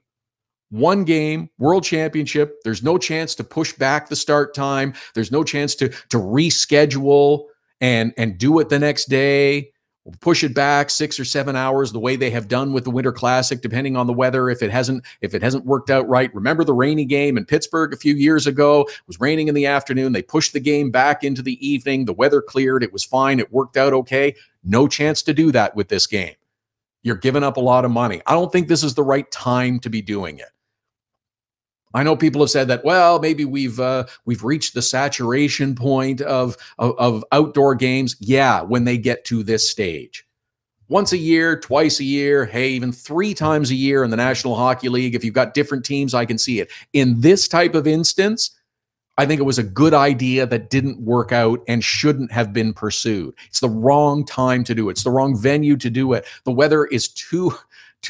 world championship. There's no chance to push back the start time. There's no chance to reschedule and do it the next day. We'll push it back 6 or 7 hours the way they have done with the Winter Classic, depending on the weather, if it hasn't worked out right. Remember the rainy game in Pittsburgh a few years ago? It was raining in the afternoon. They pushed the game back into the evening. The weather cleared. It was fine. It worked out okay. No chance to do that with this game. You're giving up a lot of money. I don't think this is the right time to be doing it. I know people have said that, well, maybe we've reached the saturation point of outdoor games. Yeah, when they get to this stage. Once a year, twice a year, hey, even 3 times a year in the National Hockey League. If you've got different teams, I can see it. In this type of instance, I think it was a good idea that didn't work out and shouldn't have been pursued. It's the wrong time to do it. It's the wrong venue to do it. The weather is too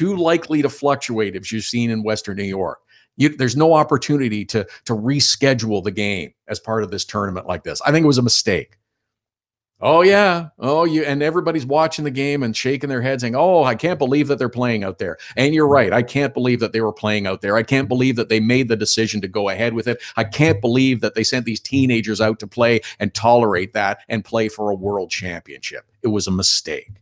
likely to fluctuate, as you've seen in Western New York. There's no opportunity to reschedule the game as part of this tournament like this. I think it was a mistake. Oh, yeah. Oh, and everybody's watching the game and shaking their heads saying, oh, I can't believe that they're playing out there. And you're right. I can't believe that they were playing out there. I can't believe that they made the decision to go ahead with it. I can't believe that they sent these teenagers out to play and tolerate that and play for a world championship. It was a mistake.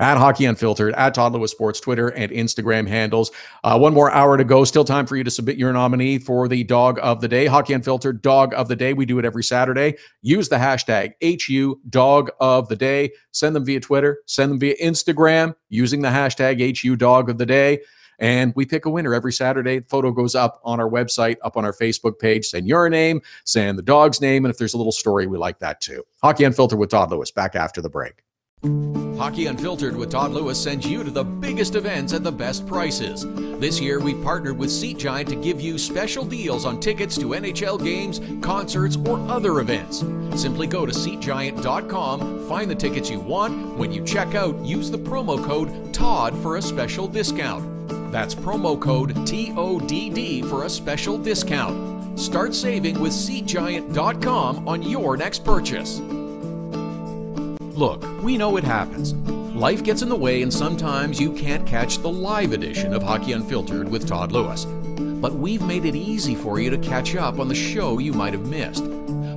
At Hockey Unfiltered, at Todd Lewis Sports, Twitter and Instagram handles. 1 more hour to go. Still time for you to submit your nominee for the Dog of the Day. Hockey Unfiltered Dog of the Day. We do it every Saturday. Use the hashtag HU Dog of the Day. Send them via Twitter. Send them via Instagram using the hashtag HU Dog of the Day. And we pick a winner every Saturday. The photo goes up on our website, up on our Facebook page. Send your name, send the dog's name, and if there's a little story, we like that too. Hockey Unfiltered with Todd Lewis. Back after the break. Hockey Unfiltered with Todd Lewis sends you to the biggest events at the best prices. This year, we've partnered with Seat Giant to give you special deals on tickets to NHL games, concerts, or other events. Simply go to SeatGiant.com, find the tickets you want. When you check out, use the promo code TODD for a special discount. That's promo code TODD for a special discount. Start saving with SeatGiant.com on your next purchase. Look, we know it happens. Life gets in the way and sometimes you can't catch the live edition of Hockey Unfiltered with Todd Lewis. But we've made it easy for you to catch up on the show you might have missed.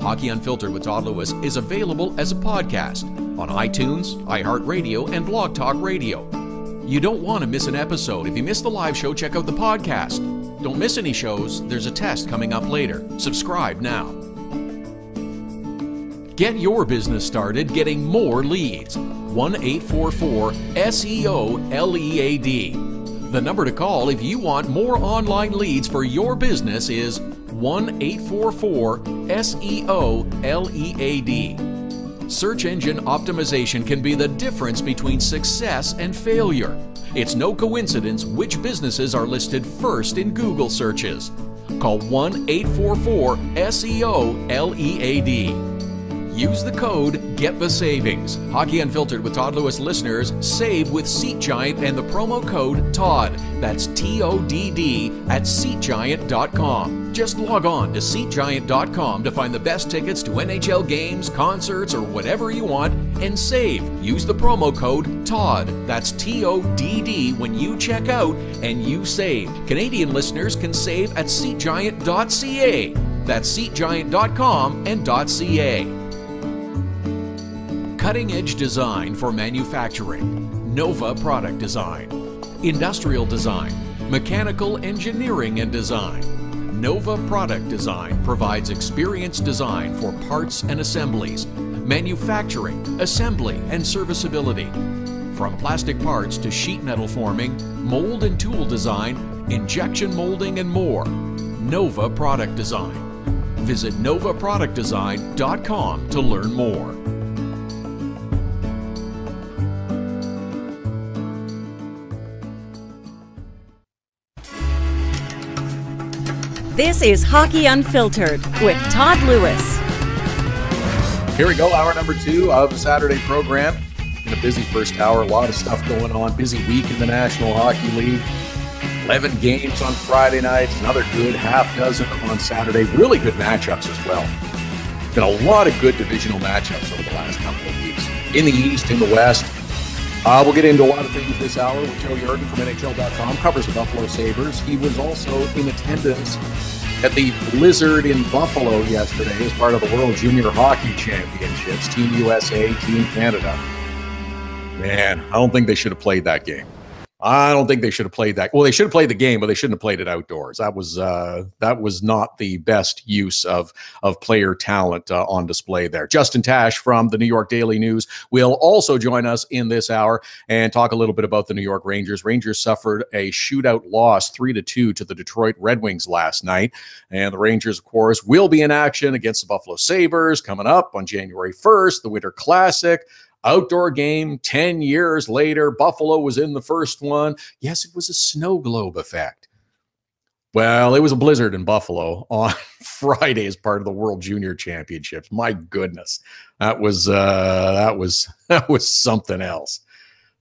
Hockey Unfiltered with Todd Lewis is available as a podcast on iTunes, iHeartRadio, and Blog Talk Radio. You don't want to miss an episode. If you miss the live show, check out the podcast. Don't miss any shows. There's a test coming up later. Subscribe now. Get your business started getting more leads. 1-844-SEO-LEAD. The number to call if you want more online leads for your business is 1-844-SEO-LEAD. Search engine optimization can be the difference between success and failure. It's no coincidence which businesses are listed first in Google searches. Call 1-844-SEO-LEAD. Use the code Get the Savings. Hockey Unfiltered with Todd Lewis listeners save with Seat Giant and the promo code TODD. That's TODD at SeatGiant.com. Just log on to SeatGiant.com to find the best tickets to NHL games, concerts, or whatever you want and save. Use the promo code TODD. That's TODD when you check out and you save. Canadian listeners can save at SeatGiant.ca. That's SeatGiant.com and .ca. Cutting-edge design for manufacturing. Nova Product Design. Industrial design. Mechanical engineering and design. Nova Product Design provides experienced design for parts and assemblies, manufacturing, assembly, and serviceability. From plastic parts to sheet metal forming, mold and tool design, injection molding, and more. Nova Product Design. Visit novaproductdesign.com to learn more. This is Hockey Unfiltered with Todd Lewis. Here we go, hour number 2 of the Saturday program. In a busy first hour, a lot of stuff going on. Busy week in the National Hockey League. 11 games on Friday nights, another good half dozen on Saturday. Really good matchups as well. Been a lot of good divisional matchups over the last couple of weeks. In the East, in the West. We'll get into a lot of things this hour with Joe Yerdon from NHL.com. Covers the Buffalo Sabres. He was also in attendance at the Blizzard in Buffalo yesterday as part of the World Junior Hockey Championships. Team USA, Team Canada. Man, I don't think they should have played that game. I don't think they should have played that. Well, they should have played the game, but they shouldn't have played it outdoors. That was not the best use of player talent on display there. Justin Tasch from the New York Daily News will also join us in this hour and talk a little bit about the New York Rangers. Rangers suffered a shootout loss 3-2 to the Detroit Red Wings last night. And the Rangers, of course, will be in action against the Buffalo Sabres coming up on January 1st, the Winter Classic. Outdoor game 10 years later. Buffalo was in the first one. Yes, it was a snow globe effect. Well, it was a blizzard in Buffalo on Friday as part of the World Junior Championships. My goodness, that was something else.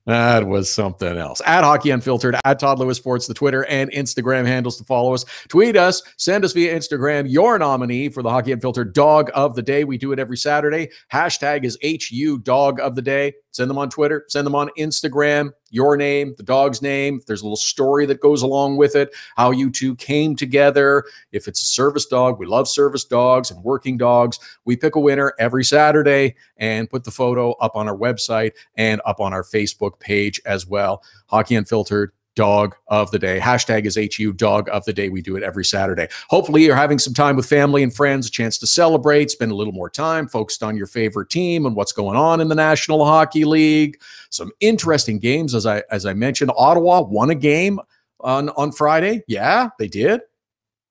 That was something else. At Hockey Unfiltered, at Todd Lewis Sports, the Twitter and Instagram handles to follow us. Tweet us, send us via Instagram your nominee for the Hockey Unfiltered Dog of the Day. We do it every Saturday. Hashtag is HU Dog of the Day. Send them on Twitter, send them on Instagram, your name, the dog's name. If there's a little story that goes along with it, how you two came together. If it's a service dog, we love service dogs and working dogs. We pick a winner every Saturday and put the photo up on our website and up on our Facebook page as well. Hockey Unfiltered Dog of the Day. Hashtag is HU Dog of the Day. We do it every Saturday. Hopefully you're having some time with family and friends, a chance to celebrate, spend a little more time focused on your favorite team and what's going on in the National Hockey League. Some interesting games, as I mentioned. Ottawa won a game on Friday. Yeah, they did.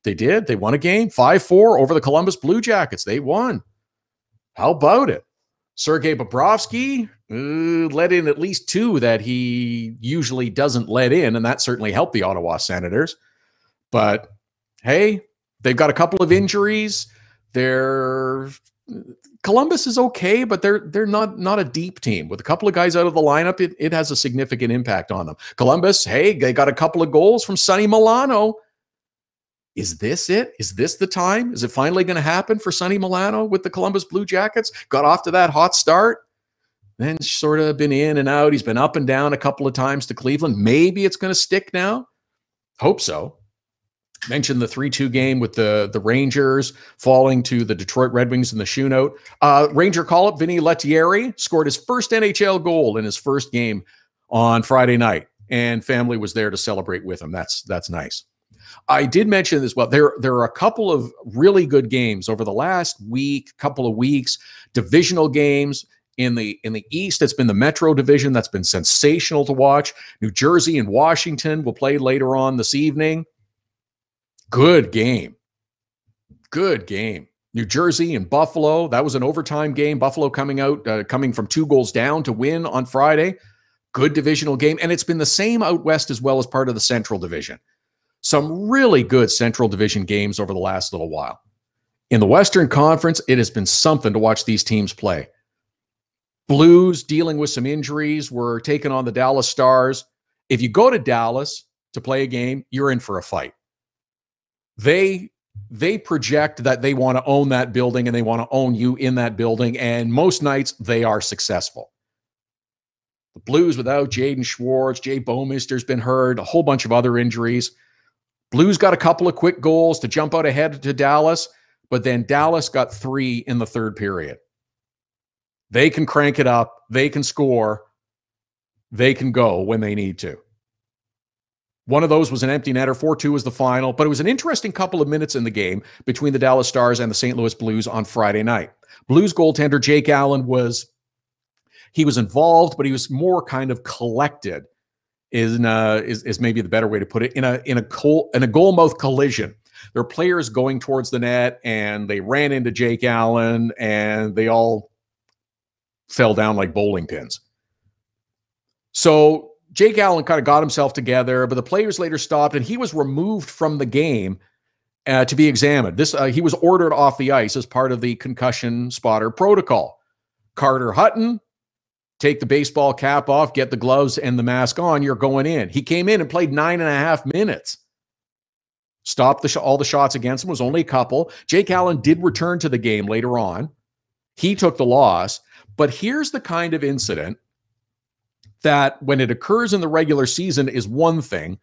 They did. They won a game 5-4 over the Columbus Blue Jackets. They won. How about it? Sergei Bobrovsky let in at least 2 that he usually doesn't let in, and that certainly helped the Ottawa Senators. But hey, they've got a couple of injuries. Columbus is okay, but they're not a deep team. With a couple of guys out of the lineup, it has a significant impact on them. Columbus, hey, they got a couple of goals from Sonny Milano. Is this it? Is this the time? Is it finally going to happen for Sonny Milano with the Columbus Blue Jackets? Got off to that hot start, then sort of been in and out. He's been up and down a couple of times to Cleveland. Maybe it's going to stick now. Hope so. Mentioned the 3-2 game with the Rangers falling to the Detroit Red Wings in the shootout. Ranger call-up Vinny Lettieri scored his first NHL goal in his first game on Friday night, and family was there to celebrate with him. That's nice. I did mention this. Well, there are a couple of really good games over the last couple of weeks, divisional games in the East. It's been the Metro Division. That's been sensational to watch. New Jersey and Washington will play later on this evening. Good game. Good game. New Jersey and Buffalo. That was an overtime game. Buffalo coming from 2 goals down to win on Friday. Good divisional game. And it's been the same out west as well as part of the Central Division. Some really good Central Division games over the last little while. In the Western Conference, it has been something to watch these teams play. Blues dealing with some injuries were taking on the Dallas Stars. If you go to Dallas to play a game, you're in for a fight. They project that they want to own that building and they want to own you in that building. And most nights they are successful. The Blues without Jaden Schwartz, Jay Bouwmeester's been hurt, a whole bunch of other injuries. Blues got a couple of quick goals to jump out ahead to Dallas, but then Dallas got 3 in the third period. They can crank it up. They can score. They can go when they need to. One of those was an empty netter. 4-2 was the final, but it was an interesting couple of minutes in the game between the Dallas Stars and the St. Louis Blues on Friday night. Blues goaltender Jake Allen was involved, but he was more kind of collected, is maybe the better way to put it, in a goal mouth collision. There were players going towards the net, and they ran into Jake Allen, and they all fell down like bowling pins. So Jake Allen kind of got himself together, but the players later stopped, and he was removed from the game to be examined. He was ordered off the ice as part of the concussion spotter protocol. Carter Hutton, take the baseball cap off, get the gloves and the mask on, you're going in. He came in and played 9.5 minutes. Stopped all the shots against him, was only a couple. Jake Allen did return to the game later on. He took the loss. But here's the kind of incident that when it occurs in the regular season is one thing,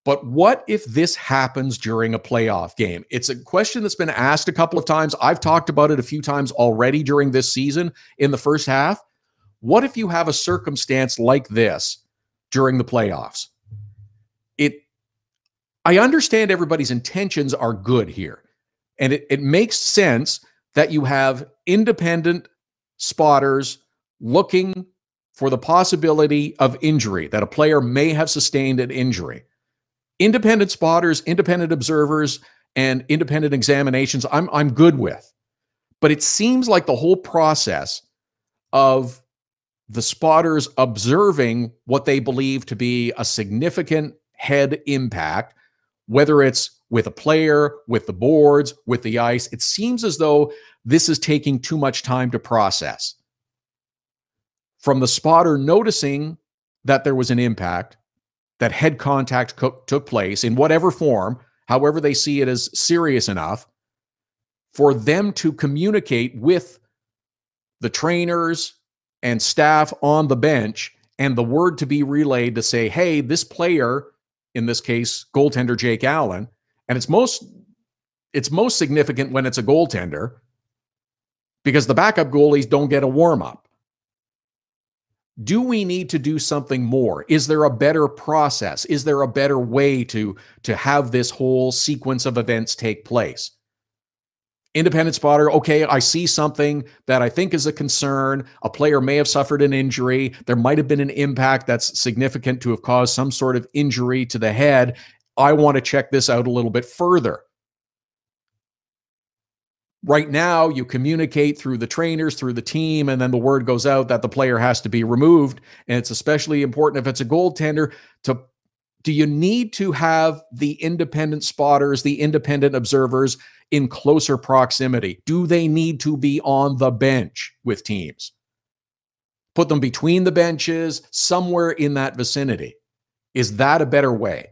but what if this happens during a playoff game? It's a question that's been asked a couple of times. I've talked about it a few times already during this season in the first half. What if you have a circumstance like this during the playoffs? I understand everybody's intentions are good here, and it makes sense that you have independent spotters looking for the possibility of injury, that a player may have sustained an injury. Independent spotters, independent observers, and independent examinations, I'm good with. But it seems like the whole process of the spotters observing what they believe to be a significant head impact, whether it's with a player, with the boards, with the ice, it seems as though this is taking too much time to process. From the spotter noticing that there was an impact, that head contact took place in whatever form, however they see it as serious enough, for them to communicate with the trainers and staff on the bench, and the word to be relayed to say, hey, this player, in this case, goaltender Jake Allen, and it's most significant when it's a goaltender, because the backup goalies don't get a warm-up. Do we need to do something more? Is there a better process? Is there a better way to have this whole sequence of events take place? Independent spotter, okay, I see something that I think is a concern. A player may have suffered an injury. There might have been an impact that's significant to have caused some sort of injury to the head. I want to check this out a little bit further. Right now, you communicate through the trainers, through the team, and then the word goes out that the player has to be removed. And it's especially important if it's a goaltender do you need to have the independent spotters, the independent observers in closer proximity? Do they need to be on the bench with teams? Put them between the benches, somewhere in that vicinity. Is that a better way?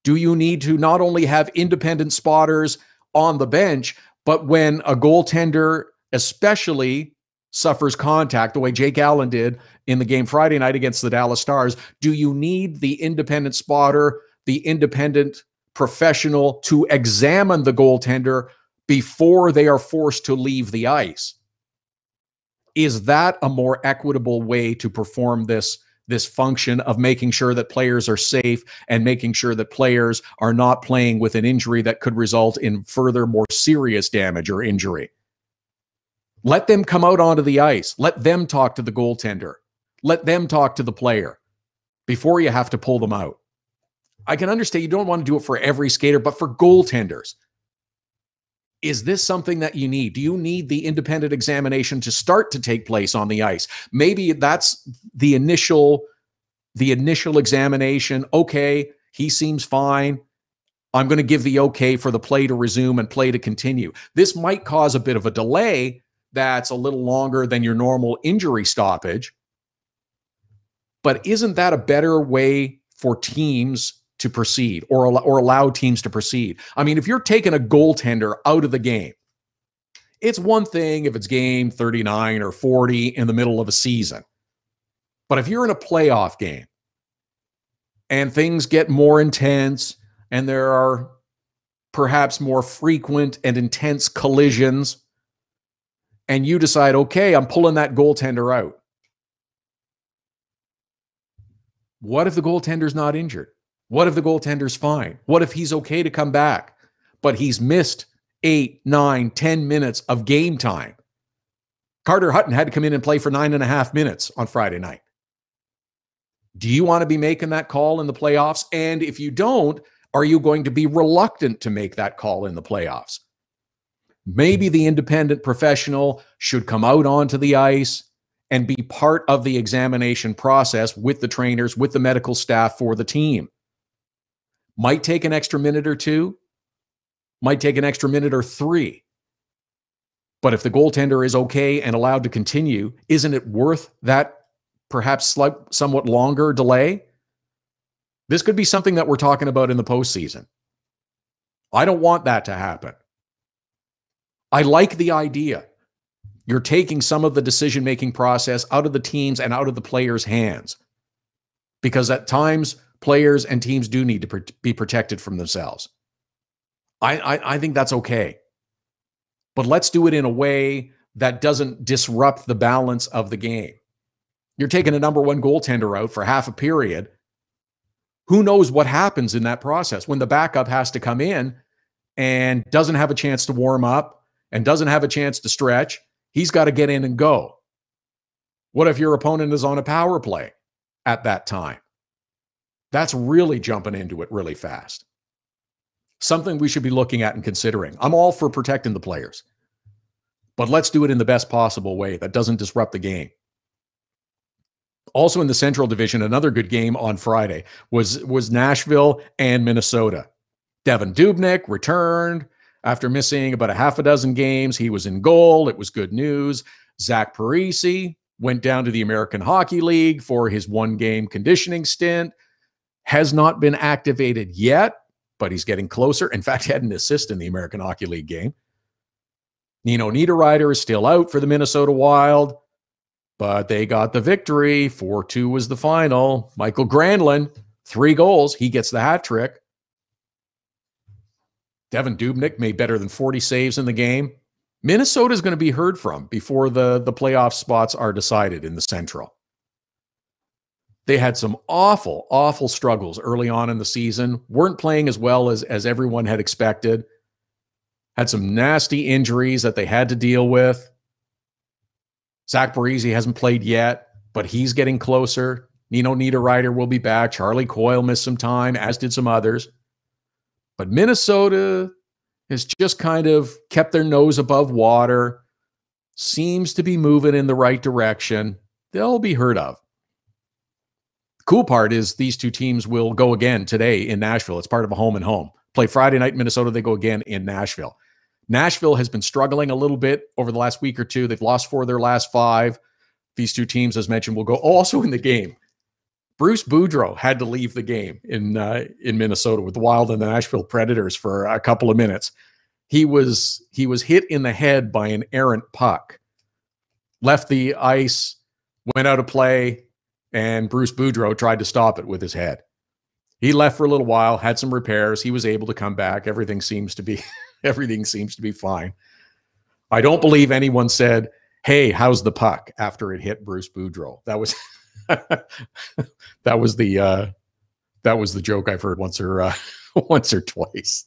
Do you need to not only have independent spotters on the bench, but when a goaltender especially suffers contact, the way Jake Allen did in the game Friday night against the Dallas Stars, do you need the independent spotter, the independent professional to examine the goaltender before they are forced to leave the ice? Is that a more equitable way to perform this function of making sure that players are safe and making sure that players are not playing with an injury that could result in further, more serious damage or injury? Let them come out onto the ice. Let them talk to the goaltender. Let them talk to the player before you have to pull them out. I can understand you don't want to do it for every skater, but for goaltenders, Is this something that you need? Do you need the independent examination to start to take place on the ice? Maybe that's the initial examination. Okay, he seems fine. I'm going to give the okay for the play to resume and play to continue. This might cause a bit of a delay that's a little longer than your normal injury stoppage. But isn't that a better way for teams to proceed or allow teams to proceed? I mean, if you're taking a goaltender out of the game, it's one thing if it's game 39 or 40 in the middle of a season. But if you're in a playoff game and things get more intense and there are perhaps more frequent and intense collisions, and you decide, okay, I'm pulling that goaltender out. What if the goaltender's not injured? What if the goaltender's fine? What if he's okay to come back, but he's missed 8, 9, 10 minutes of game time? Carter Hutton had to come in and play for 9.5 minutes on Friday night. Do you want to be making that call in the playoffs? And if you don't, are you going to be reluctant to make that call in the playoffs? Maybe the independent professional should come out onto the ice and be part of the examination process with the trainers, with the medical staff for the team. Might take an extra minute or two, might take an extra minute or 3. But if the goaltender is okay and allowed to continue, isn't it worth that perhaps somewhat longer delay? This could be something that we're talking about in the postseason. I don't want that to happen. I like the idea. You're taking some of the decision-making process out of the teams and out of the players' hands. Because at times, players and teams do need to be protected from themselves. I think that's okay. But let's do it in a way that doesn't disrupt the balance of the game. You're taking a number one goaltender out for half a period. Who knows what happens in that process when the backup has to come in and doesn't have a chance to warm up and doesn't have a chance to stretch. He's got to get in and go. What if your opponent is on a power play at that time? That's really jumping into it really fast. Something we should be looking at and considering. I'm all for protecting the players, but let's do it in the best possible way that doesn't disrupt the game. Also in the Central Division, another good game on Friday was Nashville and Minnesota. Devan Dubnyk returned after missing about a half a dozen games. He was in goal. It was good news. Zach Parise went down to the American Hockey League for his one-game conditioning stint. Has not been activated yet, but he's getting closer. In fact, he had an assist in the American Hockey League game. Nino Niederreiter is still out for the Minnesota Wild, but they got the victory. 4-2 was the final. Michael Granlund, 3 goals. He gets the hat trick. Devan Dubnyk made better than 40 saves in the game. Minnesota is going to be heard from before the playoff spots are decided in the Central. They had some awful, awful struggles early on in the season. Weren't playing as well as everyone had expected. Had some nasty injuries that they had to deal with. Zach Parise hasn't played yet, but he's getting closer. Nino Niederreiter will be back. Charlie Coyle missed some time, as did some others. But Minnesota has just kind of kept their nose above water. Seems to be moving in the right direction. They'll be heard of. Cool part is these two teams will go again today in Nashville. It's part of a home and home. Play Friday night in Minnesota. They go again in Nashville. Nashville has been struggling a little bit over the last week or two. They've lost 4 of their last 5. These two teams, as mentioned, will go also in the game. Bruce Boudreau had to leave the game in Minnesota with the Wild and the Nashville Predators for a couple of minutes. He was hit in the head by an errant puck. Left the ice, went out of play, and Bruce Boudreau tried to stop it with his head. He left for a little while, had some repairs. He was able to come back. Everything seems to be fine. I don't believe anyone said, "Hey, how's the puck?" after it hit Bruce Boudreau. That was that was the joke I've heard once or twice.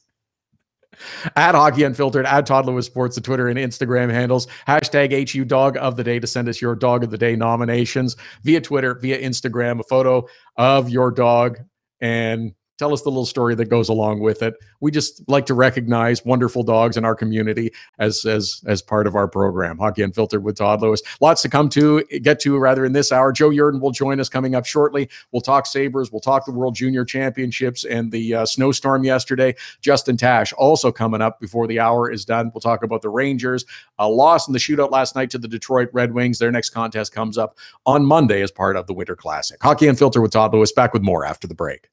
At Hockey Unfiltered, at Todd Lewis Sports, the Twitter and Instagram handles. #HU Dog of the Day to send us your Dog of the Day nominations via Twitter, via Instagram, a photo of your dog, and Tell us the little story that goes along with it. We just like to recognize wonderful dogs in our community as part of our program. Hockey Unfiltered with Todd Lewis. Lots to get to rather in this hour. Joe Yerdon will join us coming up shortly. We'll talk Sabres. We'll talk the World Junior Championships and the snowstorm yesterday. Justin Tasch also coming up before the hour is done. We'll talk about the Rangers. A loss in the shootout last night to the Detroit Red Wings. Their next contest comes up on Monday as part of the Winter Classic. Hockey Unfiltered with Todd Lewis. Back with more after the break.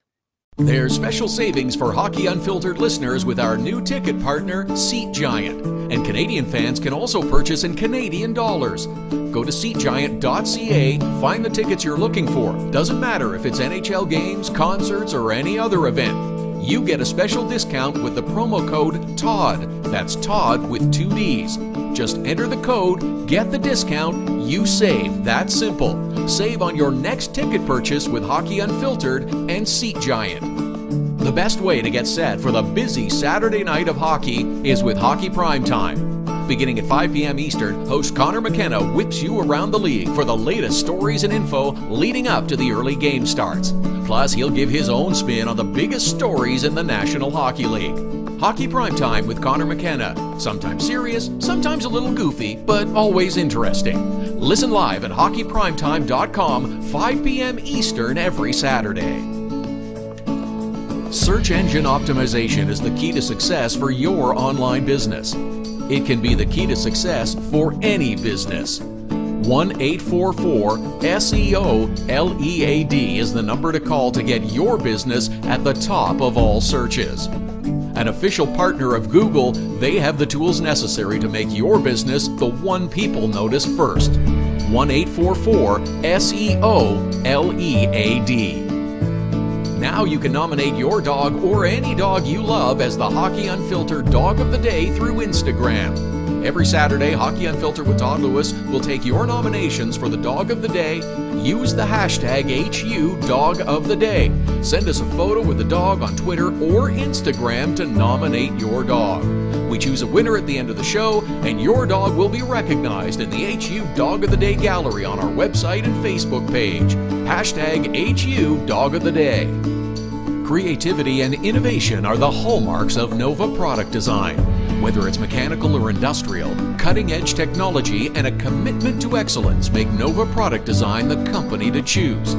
There's special savings for Hockey Unfiltered listeners with our new ticket partner, Seat Giant. And Canadian fans can also purchase in Canadian dollars. Go to SeatGiant.ca, find the tickets you're looking for. Doesn't matter if it's NHL games, concerts, or any other event. You get a special discount with the promo code TODD. That's Todd with 2 Ds. Just enter the code, get the discount, you save. That's simple. Save on your next ticket purchase with Hockey Unfiltered and Seat Giant. The best way to get set for the busy Saturday night of hockey is with Hockey Primetime. Beginning at 5 p.m. Eastern, host Connor McKenna whips you around the league for the latest stories and info leading up to the early game starts. Plus, he'll give his own spin on the biggest stories in the National Hockey League. Hockey Primetime with Connor McKenna. Sometimes serious, sometimes a little goofy, but always interesting. Listen live at hockeyprimetime.com, 5 p.m. Eastern every Saturday. Search engine optimization is the key to success for your online business. It can be the key to success for any business. 1-844-SEO-LEAD is the number to call to get your business at the top of all searches. An official partner of Google, they have the tools necessary to make your business the one people notice first. 1-844-SEO-LEAD. Now you can nominate your dog or any dog you love as the Hockey Unfiltered Dog of the Day through Instagram. Every Saturday, Hockey Unfiltered with Todd Lewis will take your nominations for the Dog of the Day. Use the hashtag #HUDogoftheday. Send us a photo with the dog on Twitter or Instagram to nominate your dog. We choose a winner at the end of the show, and your dog will be recognized in the HU Dog of the Day gallery on our website and Facebook page. Hashtag HU Dog of the Day. Creativity and innovation are the hallmarks of Nova Product Design. Whether it's mechanical or industrial, cutting-edge technology and a commitment to excellence make Nova Product Design the company to choose.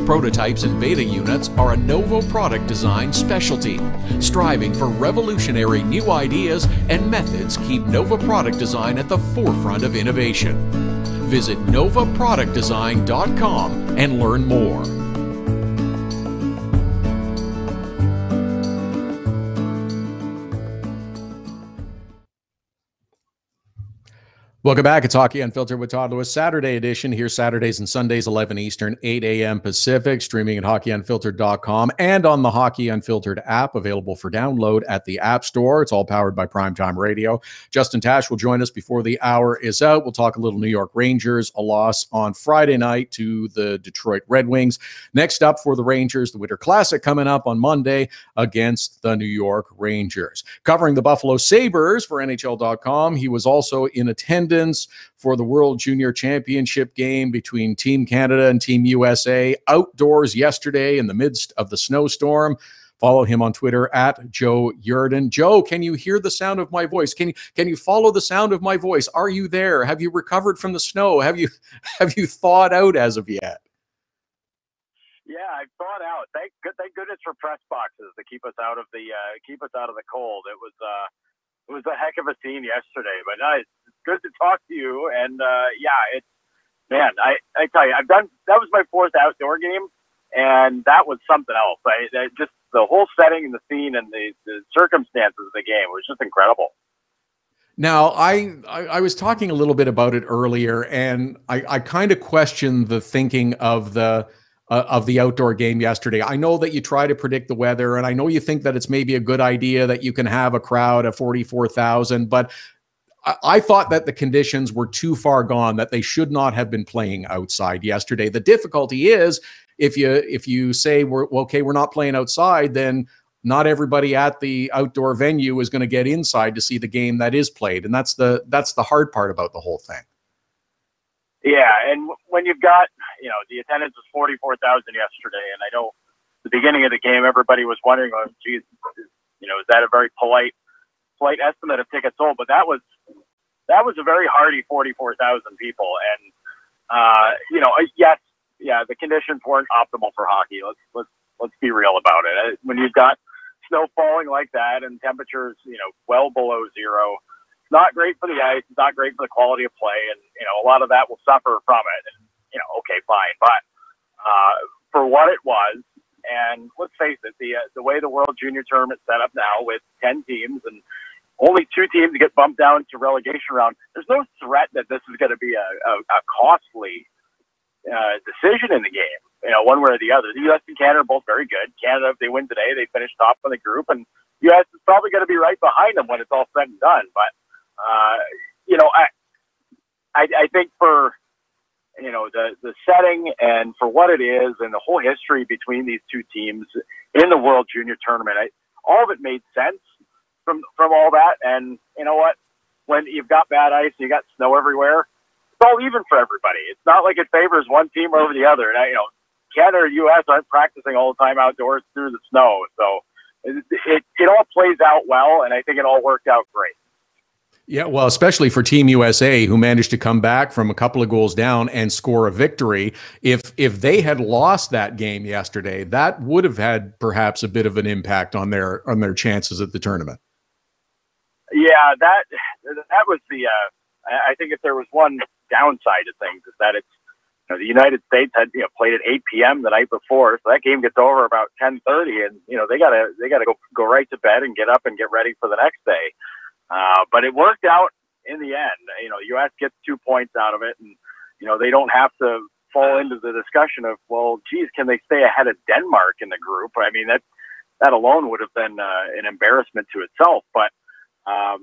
Prototypes and beta units are a Nova Product Design specialty. Striving for revolutionary new ideas and methods keep Nova Product Design at the forefront of innovation. Visit novaproductdesign.com and learn more. Welcome back. It's Hockey Unfiltered with Todd Lewis. Saturday edition here Saturdays and Sundays, 11 Eastern, 8 a.m. Pacific, streaming at hockeyunfiltered.com and on the Hockey Unfiltered app, available for download at the App Store. It's all powered by Primetime Radio. Justin Tasch will join us before the hour is out. We'll talk a little New York Rangers, a loss on Friday night to the Detroit Red Wings. Next up for the Rangers, the Winter Classic coming up on Monday against the New York Rangers. Covering the Buffalo Sabres for NHL.com, he was also in attendance for the World Junior Championship game between Team Canada and Team USA outdoors yesterday in the midst of the snowstorm. Follow him on Twitter at Joe Yerdon. Joe, can you hear the sound of my voice? Can you follow the sound of my voice? Are you there? Have you recovered from the snow? Have you thawed out as of yet? Yeah, I've thawed out. Thank goodness for press boxes to keep us out of the cold. It was a heck of a scene yesterday, but it's good to talk to you. And I tell you, that was my fourth outdoor game, and that was something else. Just the whole setting and the scene and the circumstances of the game was just incredible. Now, I was talking a little bit about it earlier, and I kind of questioned the thinking of the outdoor game yesterday. I know that you try to predict the weather, and I know you think that it's maybe a good idea that you can have a crowd of 44,000, but I thought that the conditions were too far gone, that they should not have been playing outside yesterday. The difficulty is if you say, we're not playing outside, then not everybody at the outdoor venue is going to get inside to see the game that is played. And that's the hard part about the whole thing. Yeah, and when you've got, the attendance was 44,000 yesterday, and I know the beginning of the game, everybody was wondering, oh, geez, is that a very polite estimate of tickets sold? But that was a very hearty 44,000 people. And, yes, yeah, the conditions weren't optimal for hockey. Let's be real about it. When you've got snow falling like that and temperatures, well below zero, it's not great for the ice. It's not great for the quality of play. And, a lot of that will suffer from it. And, okay, fine. But for what it was, and let's face it, the way the World Junior Tournament's set up now with 10 teams and only 2 teams get bumped down to relegation round, there's no threat that this is going to be a costly decision in the game, one way or the other. The U.S. and Canada are both very good. Canada, if they win today, they finish top of the group, and U.S. is probably going to be right behind them when it's all said and done. But, I think for the setting and for what it is and the whole history between these 2 teams in the World Junior Tournament, all of it made sense from all that. And you know what? When you've got bad ice and you got snow everywhere, it's all even for everybody. It's not like it favors one team over the other. And Canada or U.S. aren't practicing all the time outdoors through the snow. So it all plays out well, and I think it all worked out great. Yeah, well, especially for Team USA, who managed to come back from a couple of goals down and score a victory. If they had lost that game yesterday, that would have had perhaps a bit of an impact on their chances at the tournament. Yeah, that was the. I think if there was one downside to things, is that it's the United States had played at 8 p.m. the night before, so that game gets over about 10:30, and they gotta go right to bed and get up and get ready for the next day. But it worked out in the end. U.S. gets 2 points out of it, and they don't have to fall into the discussion of, well, geez, can they stay ahead of Denmark in the group? I mean, that alone would have been an embarrassment to itself. But I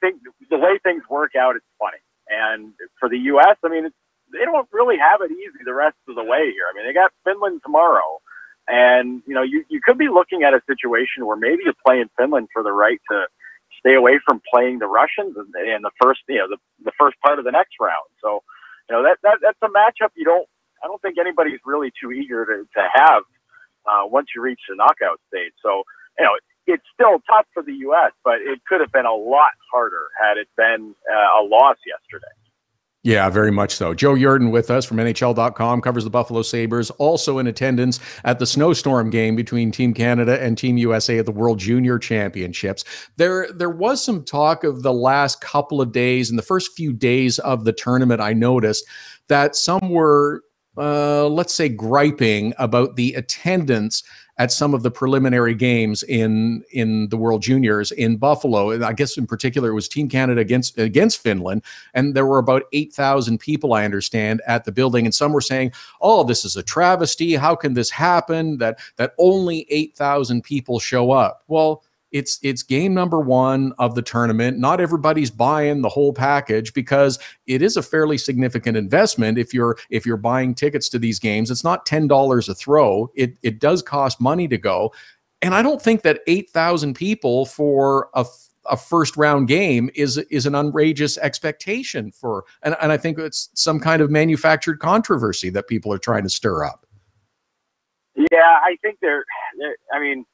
think the way things work out, it's funny. And for the U.S., I mean, they don't really have it easy the rest of the way here. I mean, they got Finland tomorrow. And, you could be looking at a situation where maybe you're playing Finland for the right to stay away from playing the Russians in the first, the first part of the next round. So, that's a matchup I don't think anybody's really too eager to have once you reach the knockout stage. So, it's still tough for the U.S., but it could have been a lot harder had it been a loss yesterday. Yeah, very much so. Joe Yerdon with us from NHL.com, covers the Buffalo Sabres, also in attendance at the snowstorm game between Team Canada and Team USA at the World Junior Championships. There was some talk of the last couple of days, in the first few days of the tournament, I noticed that some were, let's say, griping about the attendance at some of the preliminary games in the World Juniors in Buffalo. I guess in particular, it was Team Canada against Finland, and there were about 8,000 people, I understand, at the building. And some were saying, "Oh, this is a travesty. How can this happen? That only 8,000 people show up." Well, it's game number 1 of the tournament. Not everybody's buying the whole package because it is a fairly significant investment. If you're buying tickets to these games, it's not $10 a throw. It does cost money to go. And I don't think that 8,000 people for a first round game is an outrageous expectation for, and I think it's some kind of manufactured controversy that people are trying to stir up. Yeah, I think I mean,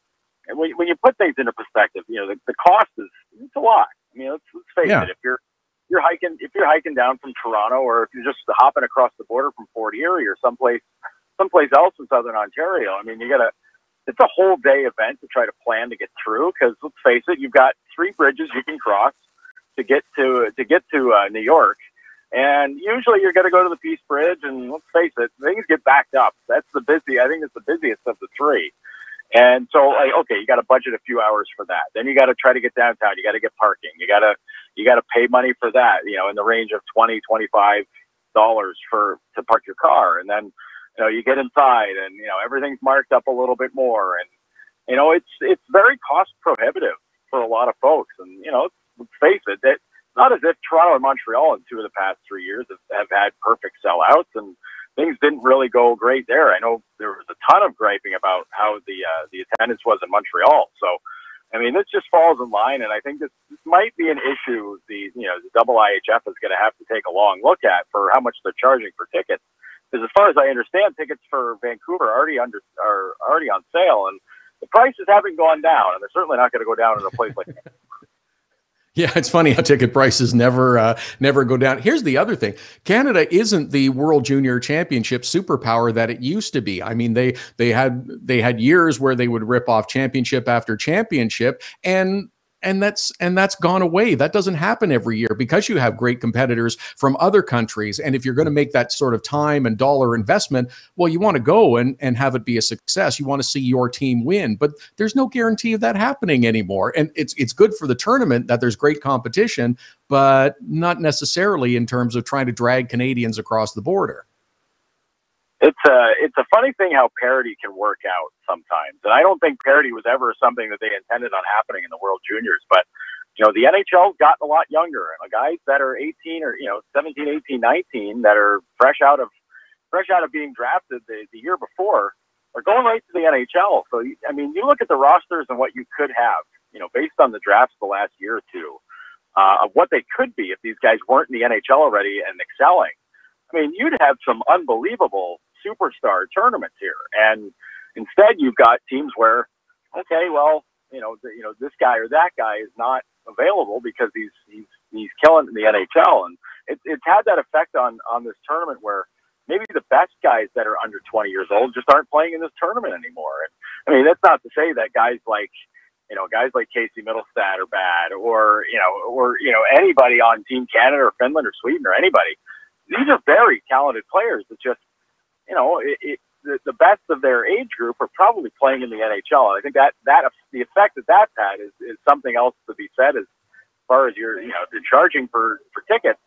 when you put things into perspective, the cost it's a lot. I mean, let's face it. If you're hiking down from Toronto, or if you're just hopping across the border from Fort Erie or someplace else in Southern Ontario, I mean, it's a whole day event to try to plan to get through. Because let's face it, you've got 3 bridges you can cross to get to New York, and usually you're going to go to the Peace Bridge, and let's face it, things get backed up. I think it's the busiest of the 3. And so, okay, you got to budget a few hours for that. Then you got to try to get downtown. You got to get parking. You got to pay money for that. In the range of $20, $25 to park your car. And then, you get inside, and everything's marked up a little bit more. And it's very cost prohibitive for a lot of folks. And let's face it, that not as if Toronto and Montreal in 2 of the past 3 years have had perfect sellouts, and things didn't really go great there. I know there was a ton of griping about how the attendance was in Montreal. So, I mean, this just falls in line, and I think this might be an issue the IHF is going to have to take a long look at for how much they're charging for tickets. as far as I understand, tickets for Vancouver are already on sale, and the prices haven't gone down, and they're certainly not going to go down in a place like that. Yeah, it's funny how ticket prices never go down. Here's the other thing. Canada isn't the World Junior Championship superpower that it used to be. I mean, they had years where they would rip off championship after championship, and that's gone away. That doesn't happen every year because you have great competitors from other countries. And if you're going to make that sort of time and dollar investment, well, you want to go and have it be a success. You want to see your team win, but there's no guarantee of that happening anymore. And it's good for the tournament that there's great competition, but not necessarily in terms of trying to drag Canadians across the border. It's a funny thing how parity can work out sometimes. And I don't think parity was ever something that they intended on happening in the World Juniors. But, the NHL's gotten a lot younger. And the guys that are 18 or, 17, 18, 19 that are fresh out of being drafted the year before are going right to the NHL. So, I mean, you look at the rosters and what you could have, based on the drafts the last year or two, of what they could be if these guys weren't in the NHL already and excelling. I mean, you'd have some unbelievable superstar tournaments here, and instead you've got teams where, okay, well, this guy or that guy is not available because he's killing in the NHL, and it's had that effect on this tournament where maybe the best guys that are under 20 years old just aren't playing in this tournament anymore. And I mean, that's not to say that guys like Casey Middlestad are bad, or anybody on Team Canada or Finland or Sweden or anybody. These are very talented players that just, the best of their age group are probably playing in the NHL. And I think that the effect that's had is something else to be said as far as you're charging for tickets.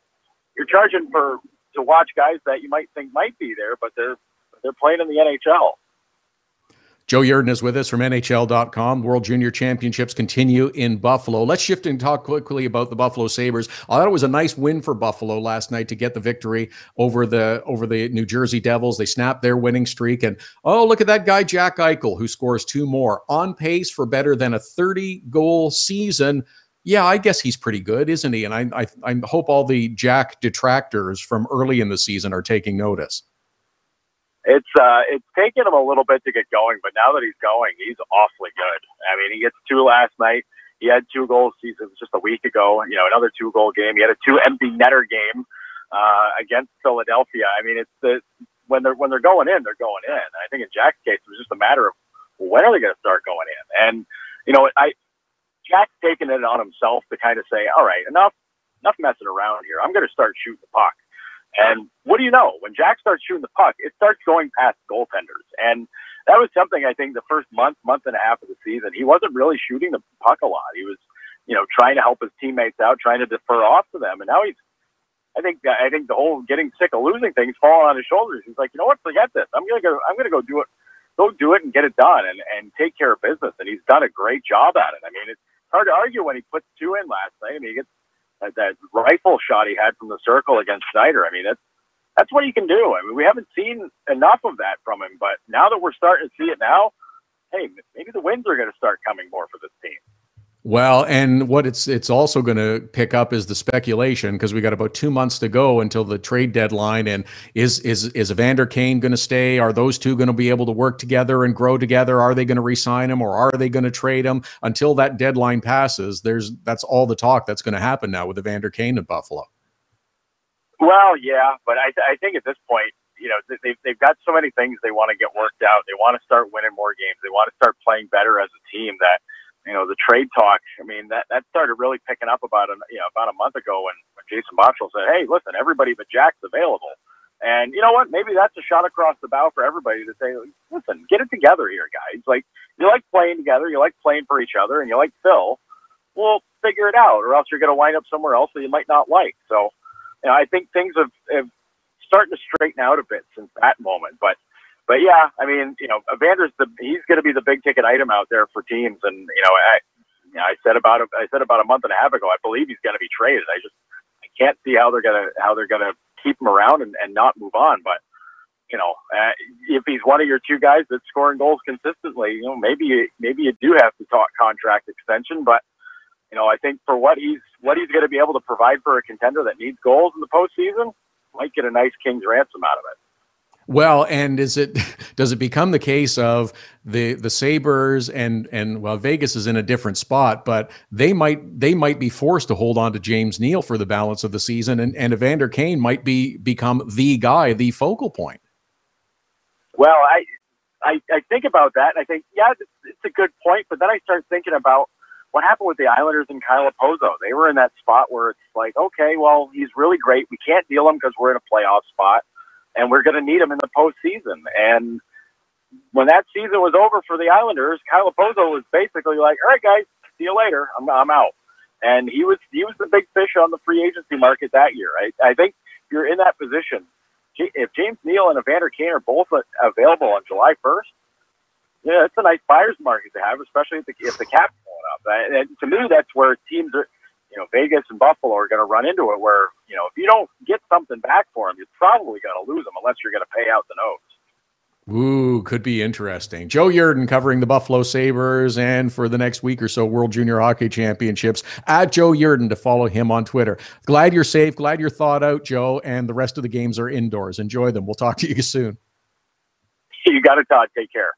You're charging to watch guys that you might think might be there, but they're playing in the NHL. Joe Yerdon is with us from NHL.com. World Junior Championships continue in Buffalo. Let's shift and talk quickly about the Buffalo Sabres. I thought it was a nice win for Buffalo last night to get the victory over the New Jersey Devils. They snapped their winning streak. And, look at that guy, Jack Eichel, who scores 2 more. On pace for better than a 30-goal season. Yeah, I guess he's pretty good, isn't he? And I hope all the Jack detractors from early in the season are taking notice. It's taken him a little bit to get going, but now that he's going, he's awfully good. I mean, he gets 2 last night. He had 2 goals. It was just a week ago. Another 2-goal game. He had a 2 empty netter game against Philadelphia. I mean, when they're going in, they're going in. I think in Jack's case, it was just a matter of when are they going to start going in. And Jack's taken it on himself to kind of say, all right, enough messing around here. I'm going to start shooting the puck. And what do you know? When Jack starts shooting the puck, it starts going past goaltenders. And that was something I think the first month and a half of the season, he wasn't really shooting the puck a lot. He was, trying to help his teammates out, trying to defer off to them. And now I think the whole getting sick of losing things falling on his shoulders. He's like, you know what? Forget this. I'm going to go do it. Go do it and get it done and take care of business. And he's done a great job at it. I mean, it's hard to argue when he puts 2 in last night. I mean, he gets that rifle shot he had from the circle against Schneider. I mean, that's what he can do. I mean, we haven't seen enough of that from him, but now that we're starting to see it now, hey, maybe the wins are going to start coming more for this team. Well, and what it's also going to pick up is the speculation, because we got about 2 months to go until the trade deadline. And is Evander Kane going to stay? Are those two going to be able to work together and grow together? Are they going to re-sign him, or are they going to trade him? Until that deadline passes, that's all the talk that's going to happen now with Evander Kane in Buffalo. Well, yeah, but I think at this point, they've got so many things they want to get worked out. They want to start winning more games. They want to start playing better as a team. That the trade talk, I mean, that started really picking up about a month ago when Jason Botterill said, hey, listen, everybody but Jack's available. And you know what? Maybe that's a shot across the bow for everybody to say, listen, get it together here, guys. Like, you like playing together, you like playing for each other, and you like Phil. Well, figure it out, or else you're going to wind up somewhere else that you might not like. So, I think things have starting to straighten out a bit since that moment. But yeah, I mean, Evander's he's going to be the big ticket item out there for teams. And I said about a month and a half ago, I believe he's going to be traded. I can't see how they're gonna keep him around and not move on. But if he's one of your 2 guys that's scoring goals consistently, maybe you do have to talk contract extension. But I think for what he's going to be able to provide for a contender that needs goals in the postseason, might get a nice king's ransom out of it. Well, and does it become the case of the Sabres and well, Vegas is in a different spot, but they might be forced to hold on to James Neal for the balance of the season, and Evander Kane might become the guy, the focal point. Well, I think about that, and I think, yeah, it's a good point, but then I start thinking about what happened with the Islanders and Kyle Pozo. They were in that spot where it's like, okay, well, he's really great. We can't deal him because we're in a playoff spot, and we're going to need him in the postseason. And when that season was over for the Islanders, Kyle Pozo was basically like, all right, guys, see you later. I'm out. And he was the big fish on the free agency market that year. I think if you're in that position, if James Neal and Evander Kane are both available on July 1st, yeah, it's a nice buyer's market to have, especially if the cap's going up. And to me, that's where teams are, Vegas and Buffalo are going to run into it, where, if you don't get something back for them, you're probably going to lose them unless you're going to pay out the nose. Ooh, could be interesting. Joe Yerdon covering the Buffalo Sabres and for the next week or so, World Junior Hockey Championships. At Joe Yerdon to follow him on Twitter. Glad you're safe. Glad you're thawed out, Joe, and the rest of the games are indoors. Enjoy them. We'll talk to you soon. You got it, Todd. Take care.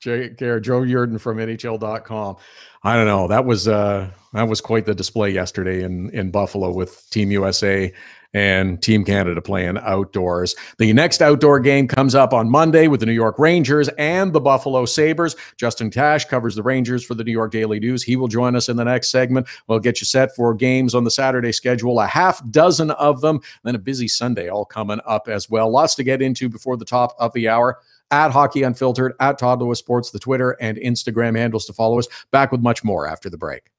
Take care. Joe Yerdon from NHL.com. I don't know. That was quite the display yesterday in Buffalo with Team USA and Team Canada playing outdoors. The next outdoor game comes up on Monday with the New York Rangers and the Buffalo Sabres. Justin Tasch covers the Rangers for the New York Daily News. He will join us in the next segment. We'll get you set for games on the Saturday schedule, a half dozen of them, then a busy Sunday all coming up as well. Lots to get into before the top of the hour. At Hockey Unfiltered, at Todd Lewis Sports, the Twitter and Instagram handles to follow us. Back with much more after the break.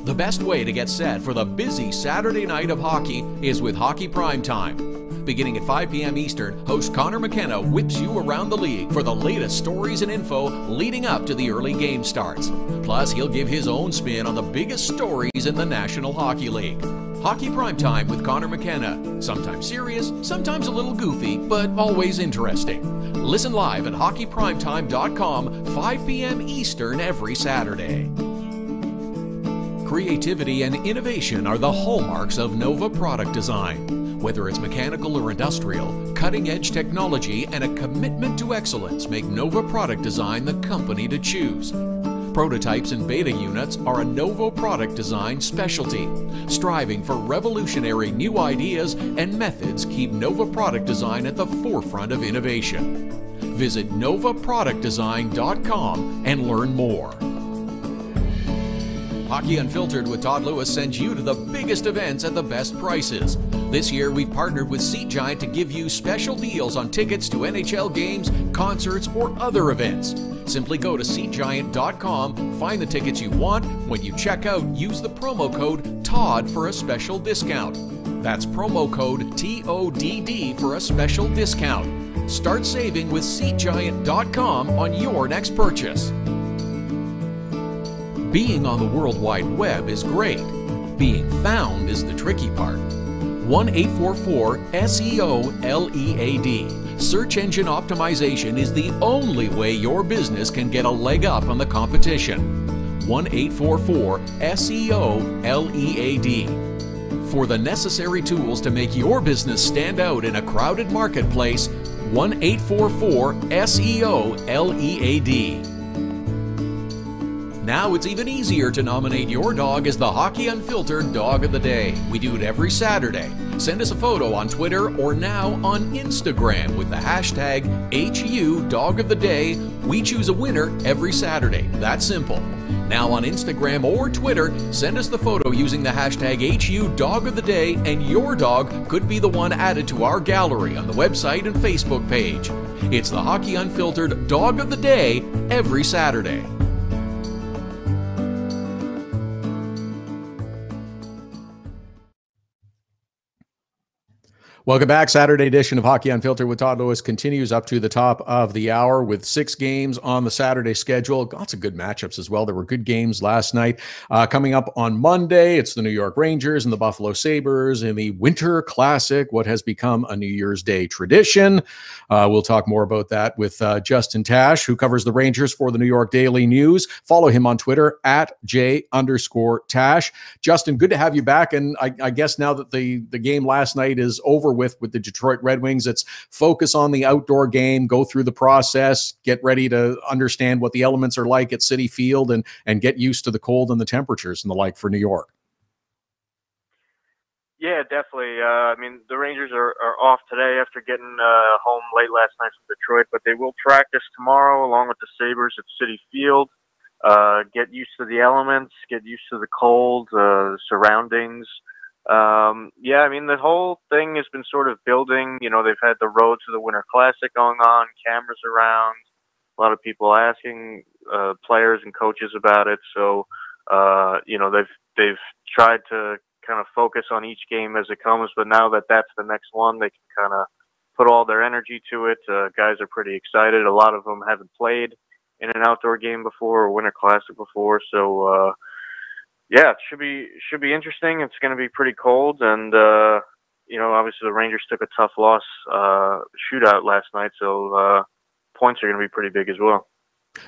The best way to get set for the busy Saturday night of hockey is with Hockey Primetime. Beginning at 5 p.m. Eastern, host Connor McKenna whips you around the league for the latest stories and info leading up to the early game starts. Plus, he'll give his own spin on the biggest stories in the National Hockey League. Hockey Primetime with Connor McKenna. Sometimes serious, sometimes a little goofy, but always interesting. Listen live at hockeyprimetime.com, 5 p.m. Eastern every Saturday. Creativity and innovation are the hallmarks of Nova Product Design. Whether it's mechanical or industrial, cutting-edge technology and a commitment to excellence make Nova Product Design the company to choose. Prototypes and beta units are a Nova Product Design specialty. Striving for revolutionary new ideas and methods keep Nova Product Design at the forefront of innovation. Visit novaproductdesign.com and learn more. Hockey Unfiltered with Todd Lewis sends you to the biggest events at the best prices. This year, we've partnered with Seat Giant to give you special deals on tickets to NHL games, concerts, or other events. Simply go to SeatGiant.com, find the tickets you want. When you check out, use the promo code TODD for a special discount. That's promo code TODD for a special discount. Start saving with SeatGiant.com on your next purchase. Being on the World Wide Web is great. Being found is the tricky part. 1-844-SEO-LEAD. Search engine optimization is the only way your business can get a leg up on the competition. 1-844-SEO-LEAD. For the necessary tools to make your business stand out in a crowded marketplace, 1-844-SEO-LEAD. Now it's even easier to nominate your dog as the Hockey Unfiltered Dog of the Day. We do it every Saturday. Send us a photo on Twitter or now on Instagram with the hashtag HU Dog of the Day. We choose a winner every Saturday. That's simple. Now on Instagram or Twitter, send us the photo using the hashtag HU Dog of the Day, and your dog could be the one added to our gallery on the website and Facebook page. It's the Hockey Unfiltered Dog of the Day every Saturday. Welcome back. Saturday edition of Hockey Unfiltered with Todd Lewis continues up to the top of the hour with 6 games on the Saturday schedule. Lots of good matchups as well. There were good games last night. Coming up on Monday, it's the New York Rangers and the Buffalo Sabres in the Winter Classic, what has become a New Year's Day tradition. We'll talk more about that with Justin Tasch, who covers the Rangers for the New York Daily News. Follow him on Twitter at J_Tasch. Justin, good to have you back. And I guess now that the game last night is over with the Detroit Red Wings. It's focus on the outdoor game, go through the process, get ready to understand what the elements are like at Citi Field, and get used to the cold and the temperatures and the like for New York. Yeah, definitely. I mean, the Rangers are off today after getting home late last night from Detroit, but they will practice tomorrow along with the Sabres at Citi Field. Get used to the elements, get used to the cold, surroundings. Yeah, I mean, the whole thing has been sort of building. You know, they've had the road to the Winter Classic going on, cameras around, a lot of people asking players and coaches about it. So, you know, they've tried to kind of focus on each game as it comes, but now that that's the next one, they can kind of put all their energy to it. Guys are pretty excited. A lot of them haven't played in an outdoor game before or Winter Classic before, so yeah, it should be interesting. It's going to be pretty cold, and you know, obviously the Rangers took a tough loss shootout last night, so points are going to be pretty big as well.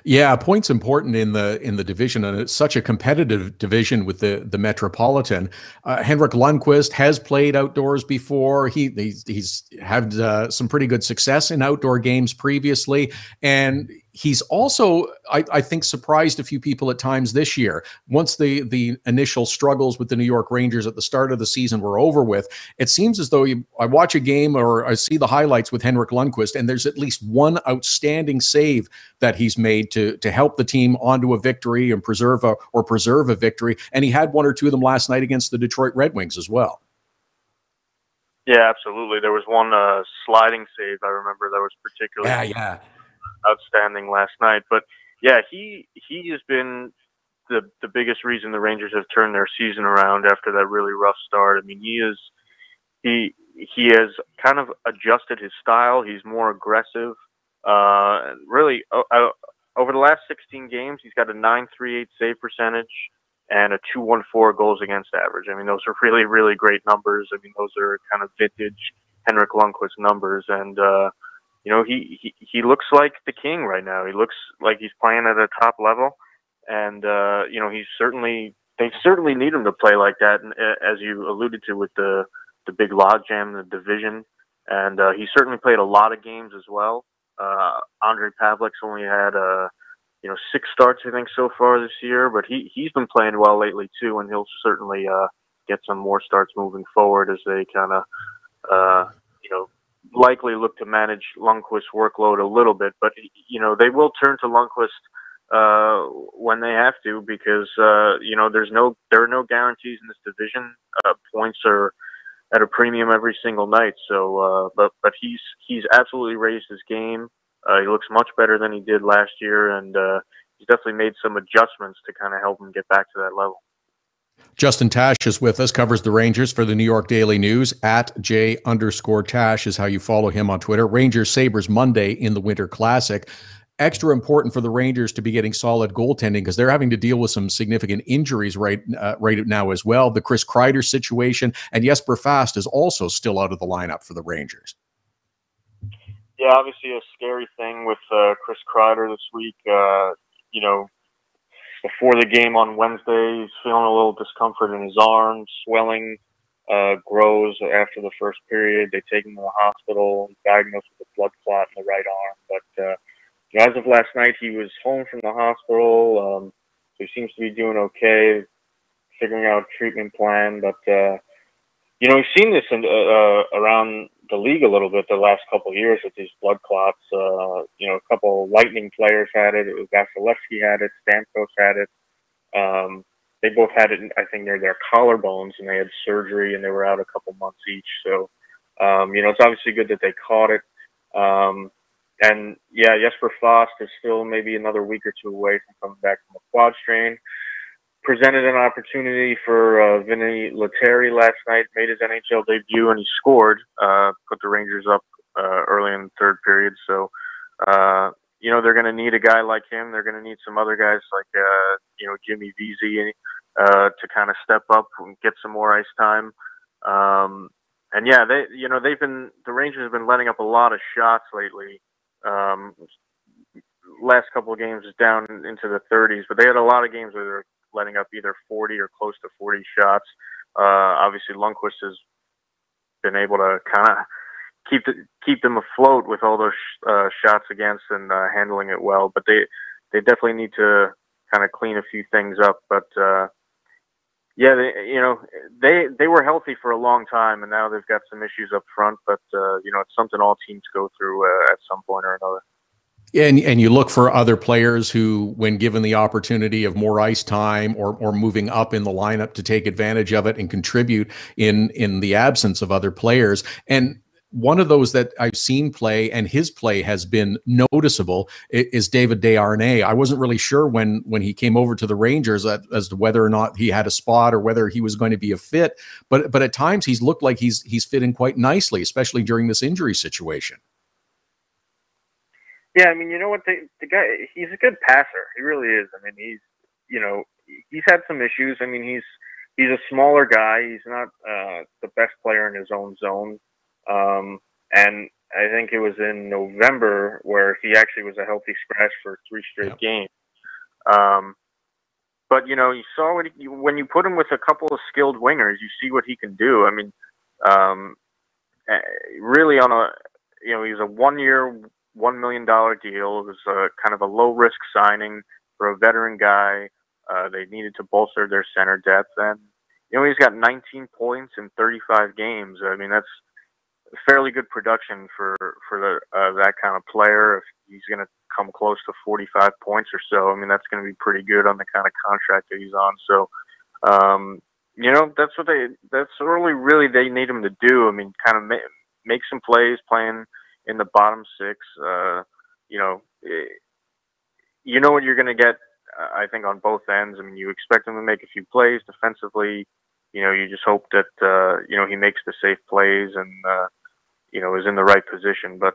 Yeah, points important in the division, and it's such a competitive division with the Metropolitan. Henrik Lundqvist has played outdoors before. He's had some pretty good success in outdoor games previously, and he's also, I think, surprised a few people at times this year. Once the initial struggles with the New York Rangers at the start of the season were over with, it seems as though I watch a game or I see the highlights with Henrik Lundqvist, and there's at least one outstanding save that he's made to help the team onto a victory and preserve a victory. And he had one or two of them last night against the Detroit Red Wings as well. Yeah, absolutely. There was one sliding save I remember that was particularly outstanding last night. But yeah, he has been the biggest reason the Rangers have turned their season around after that really rough start. I mean, he has kind of adjusted his style. He's more aggressive. Really, over the last 16 games, he's got a .938 save percentage and a .214 goals against average. I mean, those are really, really great numbers. I mean, those are kind of vintage Henrik Lundqvist numbers, and you know, he looks like the king right now. He looks like he's playing at a top level, and you know, they certainly need him to play like that. And as you alluded to with the big logjam in the division, and he certainly played a lot of games as well. Andre Pavlik's only had 6 starts, I think, so far this year, but he's been playing well lately too, and he'll certainly get some more starts moving forward as they kind of likely look to manage Lundqvist's workload a little bit. But you know, they will turn to Lundqvist when they have to, because you know, there are no guarantees in this division. Points are at a premium every single night. So, but he's absolutely raised his game. He looks much better than he did last year, and he's definitely made some adjustments to kind of help him get back to that level. Justin Tasch is with us, covers the Rangers for the New York Daily News. @J_Tasch is how you follow him on Twitter. Rangers Sabres Monday in the Winter Classic. Extra important for the Rangers to be getting solid goaltending, because they're having to deal with some significant injuries right now as well. The Chris Kreider situation, and Jesper Fast is also still out of the lineup for the Rangers. Yeah, obviously a scary thing with Chris Kreider this week. You know, before the game on Wednesday, he's feeling a little discomfort in his arm, swelling grows after the first period. They take him to the hospital, diagnosed with a blood clot in the right arm, but as of last night, he was home from the hospital, so he seems to be doing okay, figuring out a treatment plan. But, you know, we've seen this around the league a little bit the last couple of years with these blood clots. You know, a couple Lightning players had it. Vasilevsky had it. Stamkos had it. They both had it, I think, near their collarbones, and they had surgery, and they were out a couple months each. So, you know, it's obviously good that they caught it. And yeah, Jesper Fast is still maybe another week or two away from coming back from a quad strain. Presented an opportunity for Vinny Lettieri last night, made his NHL debut, and he scored, put the Rangers up early in the third period. So, you know, they're going to need a guy like him. They're going to need some other guys like, you know, Jimmy Vesey to kind of step up and get some more ice time. And yeah, the Rangers have been letting up a lot of shots lately. Last couple of games is down into the 30s, but they had a lot of games where they're letting up either 40 or close to 40 shots. Obviously, Lundqvist has been able to kind of keep them afloat with all those shots against and handling it well. But they definitely need to kind of clean a few things up. But yeah, they were healthy for a long time, and now they've got some issues up front. But it's something all teams go through at some point or another. And you look for other players who, when given the opportunity of more ice time or moving up in the lineup, to take advantage of it and contribute in the absence of other players. And one of those that I've seen play, and his play has been noticeable, is David Desharnais. I wasn't really sure when he came over to the Rangers as to whether or not he had a spot or whether he was going to be a fit. But at times he's looked like he's fit in quite nicely, especially during this injury situation. Yeah, I mean, you know what, the guy, he's a good passer. He really is. I mean, he's had some issues. I mean, he's a smaller guy. He's not the best player in his own zone. And I think it was in November where he actually was a healthy scratch for 3 straight games. But you saw when you put him with a couple of skilled wingers, you see what he can do. I mean, really he was a 1-year, $1 million deal. It was kind of a low risk signing for a veteran guy. They needed to bolster their center depth, and he's got 19 points in 35 games. I mean, that's fairly good production for that kind of player. If he's going to come close to 45 points or so, I mean, that's going to be pretty good on the kind of contract that he's on. So, that's really they need him to do. I mean, kind of make some plays playing in the bottom 6. You know what you're going to get, I think, on both ends. I mean, you expect him to make a few plays defensively. You just hope that, he makes the safe plays and, is in the right position. But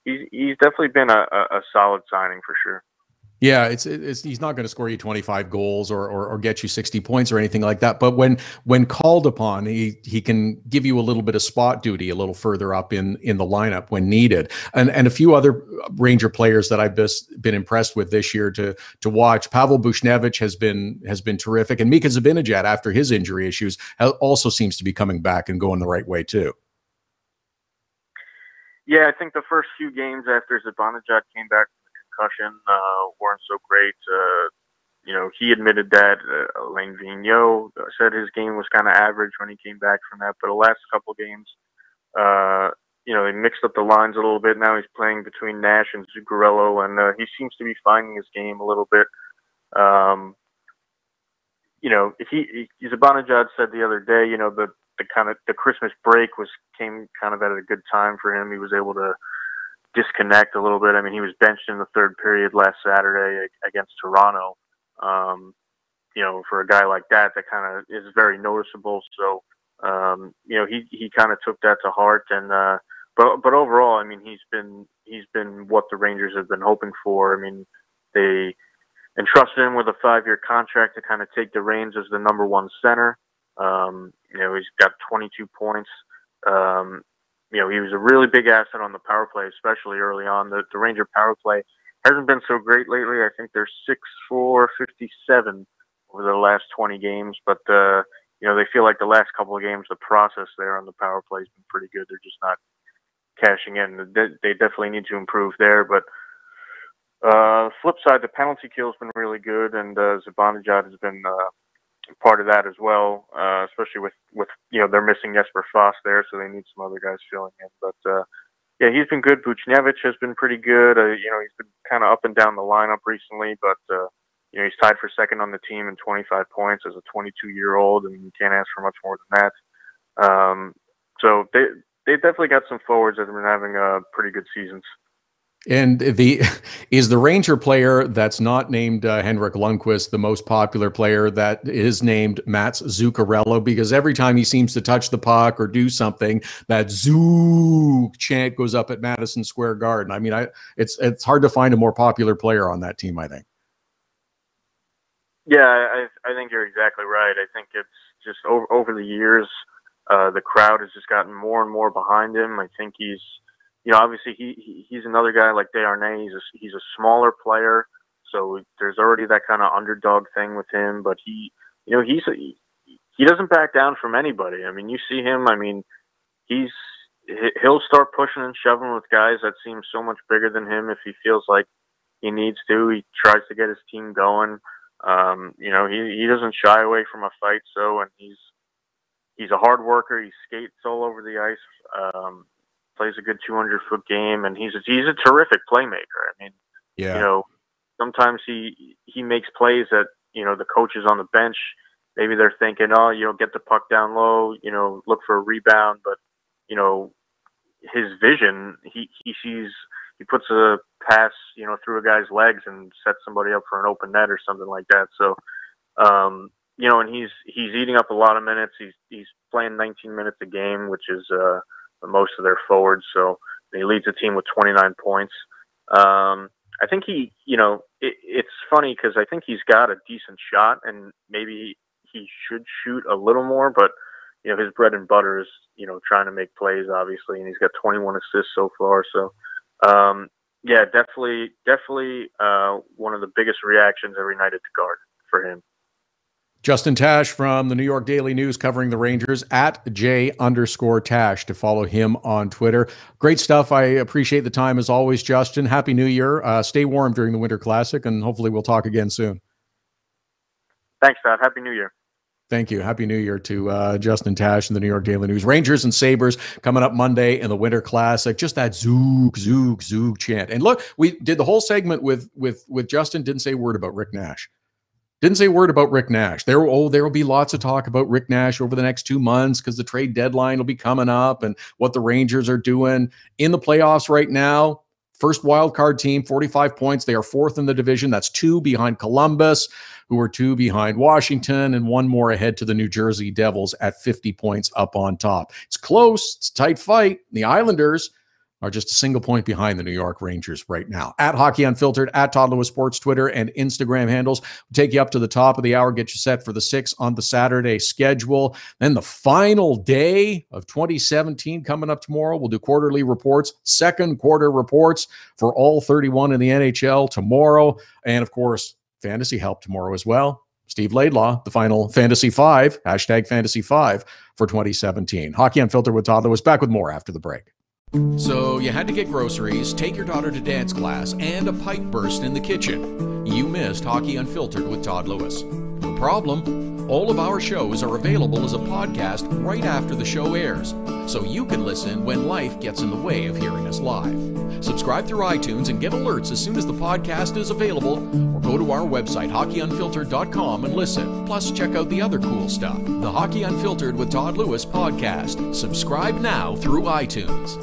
he's definitely been a solid signing for sure. Yeah, he's not going to score you 25 goals or get you 60 points or anything like that. But when called upon, he can give you a little bit of spot duty a little further up in the lineup when needed. And a few other Ranger players that I've just been impressed with this year to watch. Pavel Buchnevich has been terrific, and Mika Zibanejad, after his injury issues, also seems to be coming back and going the right way too. Yeah, I think the first few games after Zibanejad came back from the concussion weren't so great. He admitted that. Alain Vigneault said his game was kind of average when he came back from that. But the last couple games, they mixed up the lines a little bit. Now he's playing between Nash and Zuccarello, and he seems to be finding his game a little bit. Zibanejad said the other day, the Christmas break came kind of at a good time for him. He was able to disconnect a little bit. I mean, he was benched in the third period last Saturday against Toronto. For a guy like that kind of is very noticeable. So, he kind of took that to heart. And but overall, I mean, he's been what the Rangers have been hoping for. I mean, they entrusted him with a 5-year contract to kind of take the reins as the number 1 center. He's got 22 points. He was a really big asset on the power play, especially early on. The Ranger power play hasn't been so great lately. I think they're 6-4-57 over the last 20 games. But, they feel like the last couple of games, the process there on the power play has been pretty good. They're just not cashing in. They definitely need to improve there. But flip side, the penalty kill has been really good, and Zibanejad has been part of that as well, especially with they're missing Jesper Fast there, so they need some other guys filling in. But he's been good. Buchnevich has been pretty good. He's been kind of up and down the lineup recently, but he's tied for second on the team in 25 points as a 22-year-old, and you can't ask for much more than that. So they definitely got some forwards that have been having pretty good seasons. And is the Ranger player that's not named Henrik Lundqvist the most popular player that is named Mats Zuccarello? Because every time he seems to touch the puck or do something, that Zook chant goes up at Madison Square Garden. I mean, it's hard to find a more popular player on that team, I think. Yeah, I think you're exactly right. I think it's just over the years, the crowd has just gotten more and more behind him. I think he's obviously he's another guy like Desharnais. He's a smaller player, so there's already that kind of underdog thing with him. But he doesn't back down from anybody. I mean, you see him. I mean, he'll start pushing and shoving with guys that seem so much bigger than him if he feels like he needs to. He tries to get his team going. He doesn't shy away from a fight. And he's a hard worker. He skates all over the ice. Plays a good 200-foot game, and he's a terrific playmaker. I mean, sometimes he makes plays that the coaches on the bench, maybe they're thinking, get the puck down low, look for a rebound, but his vision, he sees, he puts a pass, through a guy's legs and sets somebody up for an open net or something like that. So, and he's eating up a lot of minutes. He's playing 19 minutes a game, which is most of their forwards. So he leads the team with 29 points. I think it's funny because I think he's got a decent shot, and maybe he should shoot a little more, but his bread and butter is, trying to make plays, obviously, and he's got 21 assists so far. So, definitely one of the biggest reactions every night at the Garden for him. Justin Tasch from the New York Daily News covering the Rangers, at @J_Tasch to follow him on Twitter. Great stuff. I appreciate the time as always, Justin. Happy New Year. Stay warm during the Winter Classic, and hopefully we'll talk again soon. Thanks, Todd. Happy New Year. Thank you. Happy New Year to Justin Tasch and the New York Daily News. Rangers and Sabres coming up Monday in the Winter Classic. Just that zook, zook, zook chant. And look, we did the whole segment with Justin, didn't say a word about Rick Nash. Didn't say a word about Rick Nash. There will be lots of talk about Rick Nash over the next 2 months because the trade deadline will be coming up and what the Rangers are doing in the playoffs right now. First wild card team, 45 points. They are 4th in the division. That's 2 behind Columbus, who are 2 behind Washington, and 1 more ahead to the New Jersey Devils at 50 points up on top. It's close. It's a tight fight. The Islanders are just a single point behind the New York Rangers right now. At Hockey Unfiltered, at Todd Lewis Sports, Twitter and Instagram handles. We'll take you up to the top of the hour, get you set for the 6 on the Saturday schedule. Then the final day of 2017 coming up tomorrow. We'll do quarterly reports, second quarter reports for all 31 in the NHL tomorrow. And of course, fantasy help tomorrow as well. Steve Laidlaw, the final Fantasy 5, #Fantasy 5 for 2017. Hockey Unfiltered with Todd Lewis, back with more after the break. So you had to get groceries, take your daughter to dance class, and a pipe burst in the kitchen. You missed Hockey Unfiltered with Todd Lewis. No problem. All of our shows are available as a podcast right after the show airs, so you can listen when life gets in the way of hearing us live. Subscribe through iTunes and get alerts as soon as the podcast is available, or go to our website, hockeyunfiltered.com, and listen. Plus, check out the other cool stuff, the Hockey Unfiltered with Todd Lewis podcast. Subscribe now through iTunes.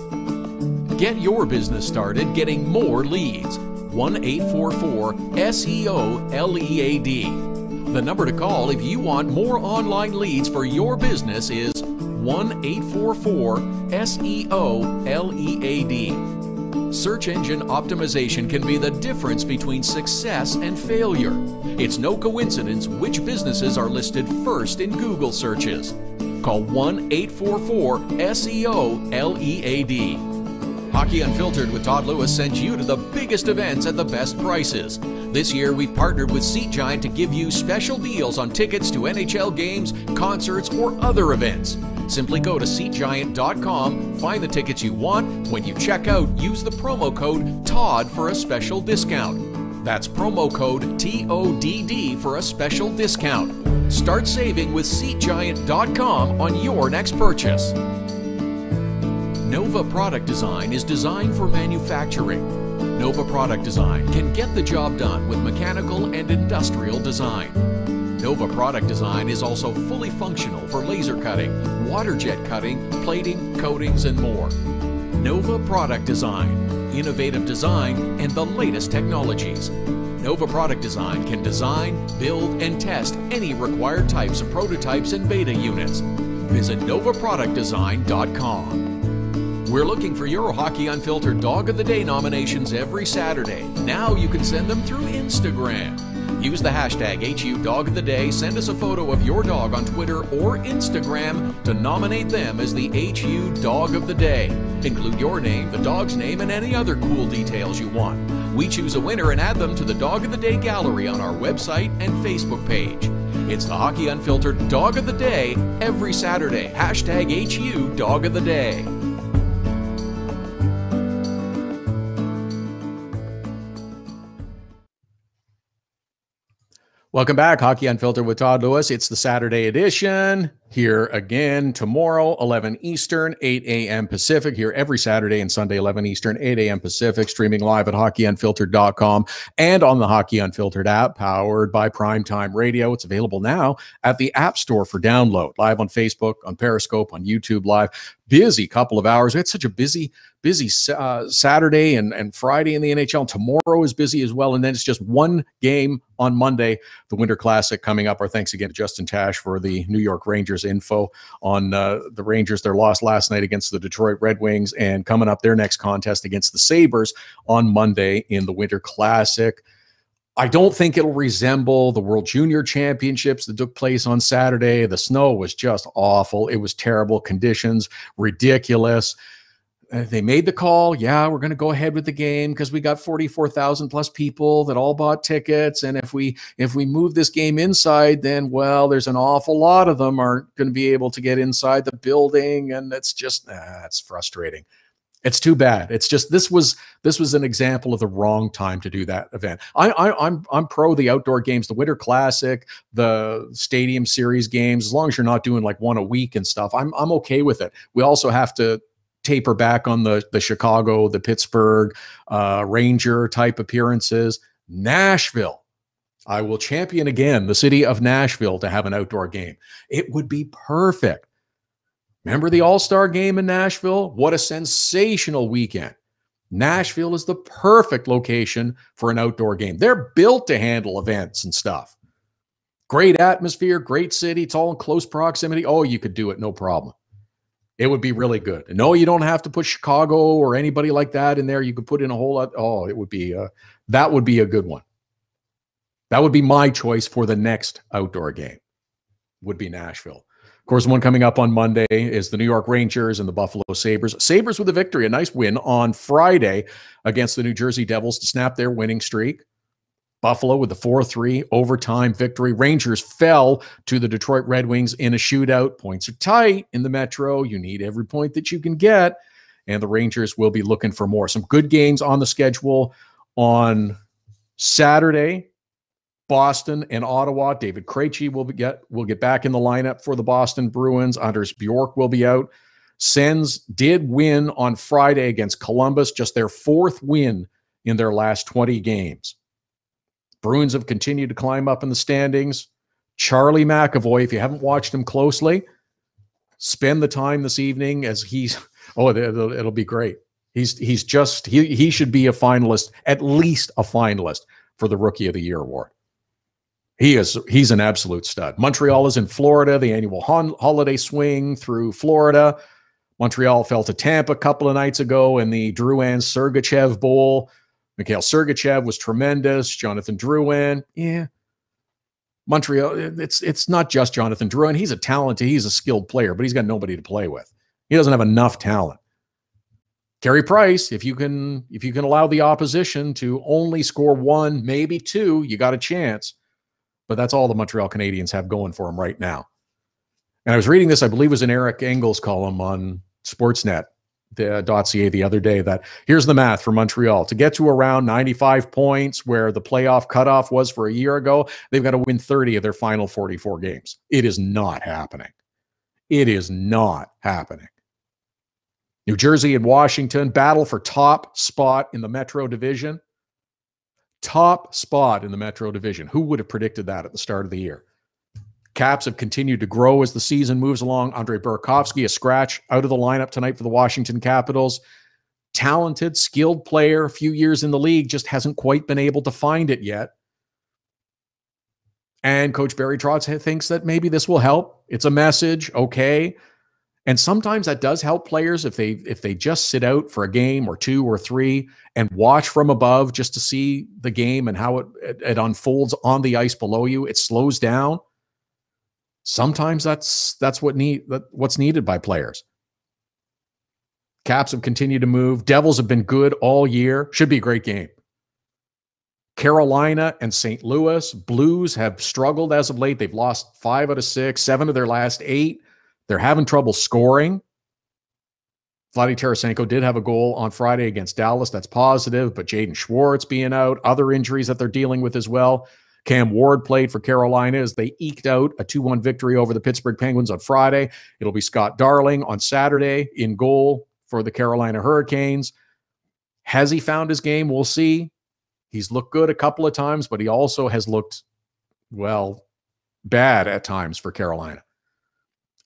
Get your business started getting more leads. 1-844-SEO-LEAD. The number to call if you want more online leads for your business is 1-844-SEO-LEAD. Search engine optimization can be the difference between success and failure. It's no coincidence which businesses are listed first in Google searches. Call 1-844-SEO-LEAD. Hockey Unfiltered with Todd Lewis sends you to the biggest events at the best prices. This year, we've partnered with Seat Giant to give you special deals on tickets to NHL games, concerts, or other events. Simply go to SeatGiant.com, find the tickets you want. When you check out, use the promo code TODD for a special discount. That's promo code TODD for a special discount. Start saving with SeatGiant.com on your next purchase. Nova Product Design is designed for manufacturing. Nova Product Design can get the job done with mechanical and industrial design. Nova Product Design is also fully functional for laser cutting, water jet cutting, plating, coatings, and more. Nova Product Design, innovative design and the latest technologies. Nova Product Design can design, build, and test any required types of prototypes and beta units. Visit NovaProductDesign.com. We're looking for your Hockey Unfiltered Dog of the Day nominations every Saturday. Now you can send them through Instagram. Use the hashtag #HUDogoftheDay. Send us a photo of your dog on Twitter or Instagram to nominate them as the HU Dog of the Day. Include your name, the dog's name, and any other cool details you want. We choose a winner and add them to the Dog of the Day gallery on our website and Facebook page. It's the Hockey Unfiltered Dog of the Day every Saturday. Hashtag HU Dog of the Day. Welcome back, Hockey Unfiltered with Todd Lewis. It's the Saturday edition. Here again tomorrow, 11 Eastern, 8 a.m. Pacific. Here every Saturday and Sunday, 11 Eastern, 8 a.m. Pacific. Streaming live at hockeyunfiltered.com and on the Hockey Unfiltered app, powered by Primetime Radio. It's available now at the App Store for download. Live on Facebook, on Periscope, on YouTube Live. Busy couple of hours. We had such a busy Saturday and Friday in the NHL. Tomorrow is busy as well. And then it's just one game on Monday, the Winter Classic coming up. Our thanks again to Justin Tasch for the New York Rangers info on the Rangers. Their loss last night against the Detroit Red Wings, and coming up their next contest against the Sabres on Monday in the Winter Classic. I don't think it'll resemble the World Junior Championships that took place on Saturday. The snow was just awful. It was terrible conditions, ridiculous. They made the call. Yeah, we're going to go ahead with the game because we got 44,000 plus people that all bought tickets. And if we move this game inside, then, well, there's an awful lot of them aren't going to be able to get inside the building. And it's just, it's frustrating. It's too bad. It's just, this was an example of the wrong time to do that event. I'm pro the outdoor games, the Winter Classic, the Stadium Series games, as long as you're not doing like one a week and stuff. I'm okay with it. We also have to taper back on the Chicago, the Pittsburgh, Ranger type appearances. Nashville. I will champion again the city of Nashville to have an outdoor game. It would be perfect. Remember the All-Star game in Nashville? What a sensational weekend. Nashville is the perfect location for an outdoor game. They're built to handle events and stuff. Great atmosphere, great city. It's all in close proximity. Oh, you could do it, no problem. It would be really good. And no, you don't have to put Chicago or anybody like that in there. You could put in a whole lot. Oh, it would be that would be a good one. That would be my choice for the next outdoor game. Would be Nashville. Of course, one coming up on Monday is the New York Rangers and the Buffalo Sabres. Sabres with a victory, a nice win on Friday against the New Jersey Devils to snap their winning streak. Buffalo with the 4-3 overtime victory. Rangers fell to the Detroit Red Wings in a shootout. Points are tight in the Metro. You need every point that you can get, and the Rangers will be looking for more. Some good games on the schedule on Saturday. Boston and Ottawa. David Krejci will get back in the lineup for the Boston Bruins. Anders Bjork will be out. Sens did win on Friday against Columbus, just their fourth win in their last 20 games. Bruins have continued to climb up in the standings. Charlie McAvoy, if you haven't watched him closely, spend the time this evening as it'll be great. He should be a finalist, at least a finalist for the Rookie of the Year award. He's an absolute stud. Montreal is in Florida, the annual holiday swing through Florida. Montreal fell to Tampa a couple of nights ago in the Drouin-Sergachev Bowl. Mikhail Sergachev was tremendous. Jonathan Drouin, yeah. Montreal, it's not just Jonathan Drouin. He's a skilled player, but he's got nobody to play with. He doesn't have enough talent. Carey Price, if you can allow the opposition to only score one, maybe two, you got a chance. But that's all the Montreal Canadiens have going for them right now. And I was reading this, I believe it was in Eric Engel's column on Sportsnet. .ca the other day, that here's the math for Montreal. To get to around 95 points where the playoff cutoff was for a year ago, they've got to win 30 of their final 44 games. It is not happening. It is not happening. New Jersey and Washington battle for top spot in the Metro Division. Top spot in the Metro Division. Who would have predicted that at the start of the year? Caps have continued to grow as the season moves along. Andrei Burakovsky, a scratch out of the lineup tonight for the Washington Capitals. Talented, skilled player, a few years in the league, just hasn't quite been able to find it yet. And Coach Barry Trotz thinks that maybe this will help. It's a message, okay. And sometimes that does help players if they just sit out for a game or two or three and watch from above just to see the game and how it unfolds on the ice below you. It slows down. Sometimes that's what's needed by players. Caps have continued to move. Devils have been good all year. Should be a great game. Carolina and St. Louis. Blues have struggled as of late. They've lost 5 out of 6, 7 of their last 8. They're having trouble scoring. Vladimir Tarasenko did have a goal on Friday against Dallas. That's positive, but Jaden Schwartz being out, other injuries that they're dealing with as well. Cam Ward played for Carolina as they eked out a 2-1 victory over the Pittsburgh Penguins on Friday. It'll be Scott Darling on Saturday in goal for the Carolina Hurricanes. Has he found his game? We'll see. He's looked good a couple of times, but he also has looked, well, bad at times for Carolina.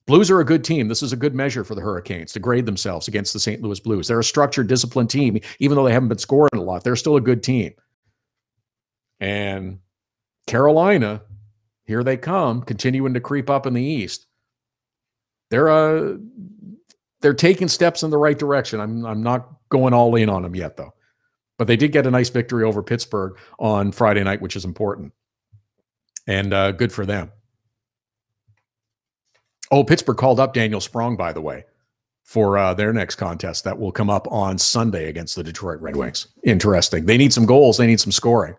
Blues are a good team. This is a good measure for the Hurricanes to grade themselves against the St. Louis Blues. They're a structured, disciplined team. Even though they haven't been scoring a lot, they're still a good team. And Carolina, here they come, continuing to creep up in the East. They're taking steps in the right direction. I'm not going all in on them yet, though. But they did get a nice victory over Pittsburgh on Friday night, which is important. And good for them. Oh, Pittsburgh called up Daniel Sprong, by the way, for their next contest that will come up on Sunday against the Detroit Red Wings. Interesting. They need some goals. They need some scoring.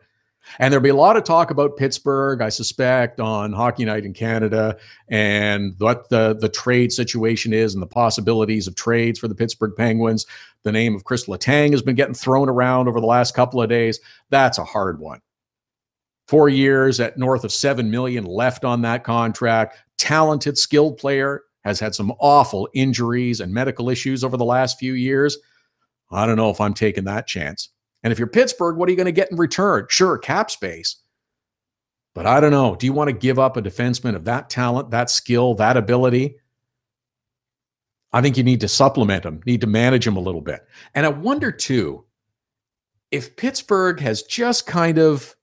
And there'll be a lot of talk about Pittsburgh, I suspect, on Hockey Night in Canada and what the trade situation is and the possibilities of trades for the Pittsburgh Penguins. The name of Chris Letang has been getting thrown around over the last couple of days. That's a hard one. 4 years at north of $7 million left on that contract. Talented, skilled player, has had some awful injuries and medical issues over the last few years. I don't know if I'm taking that chance. And if you're Pittsburgh, what are you going to get in return? Sure, cap space. But I don't know. Do you want to give up a defenseman of that talent, that skill, that ability? I think you need to supplement him, need to manage him a little bit. And I wonder, too, if Pittsburgh has just kind of,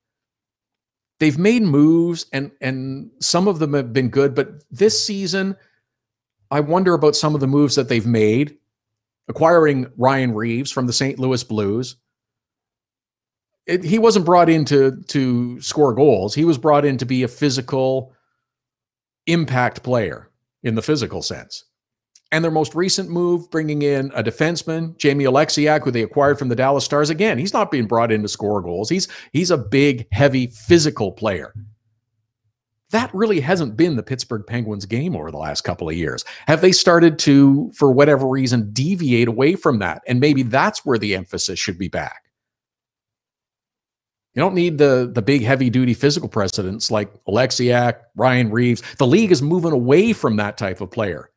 they've made moves and some of them have been good, but this season, I wonder about some of the moves that they've made. Acquiring Ryan Reeves from the St. Louis Blues. He wasn't brought in to score goals. He was brought in to be a physical impact player in the physical sense. And their most recent move, bringing in a defenseman, Jamie Oleksiak, who they acquired from the Dallas Stars. Again, he's not being brought in to score goals. He's a big, heavy, physical player. That really hasn't been the Pittsburgh Penguins game over the last couple of years. Have they started to, for whatever reason, deviate away from that? And maybe that's where the emphasis should be back. You don't need the big, heavy-duty physical precedents like Oleksiak, Ryan Reeves. The league is moving away from that type of player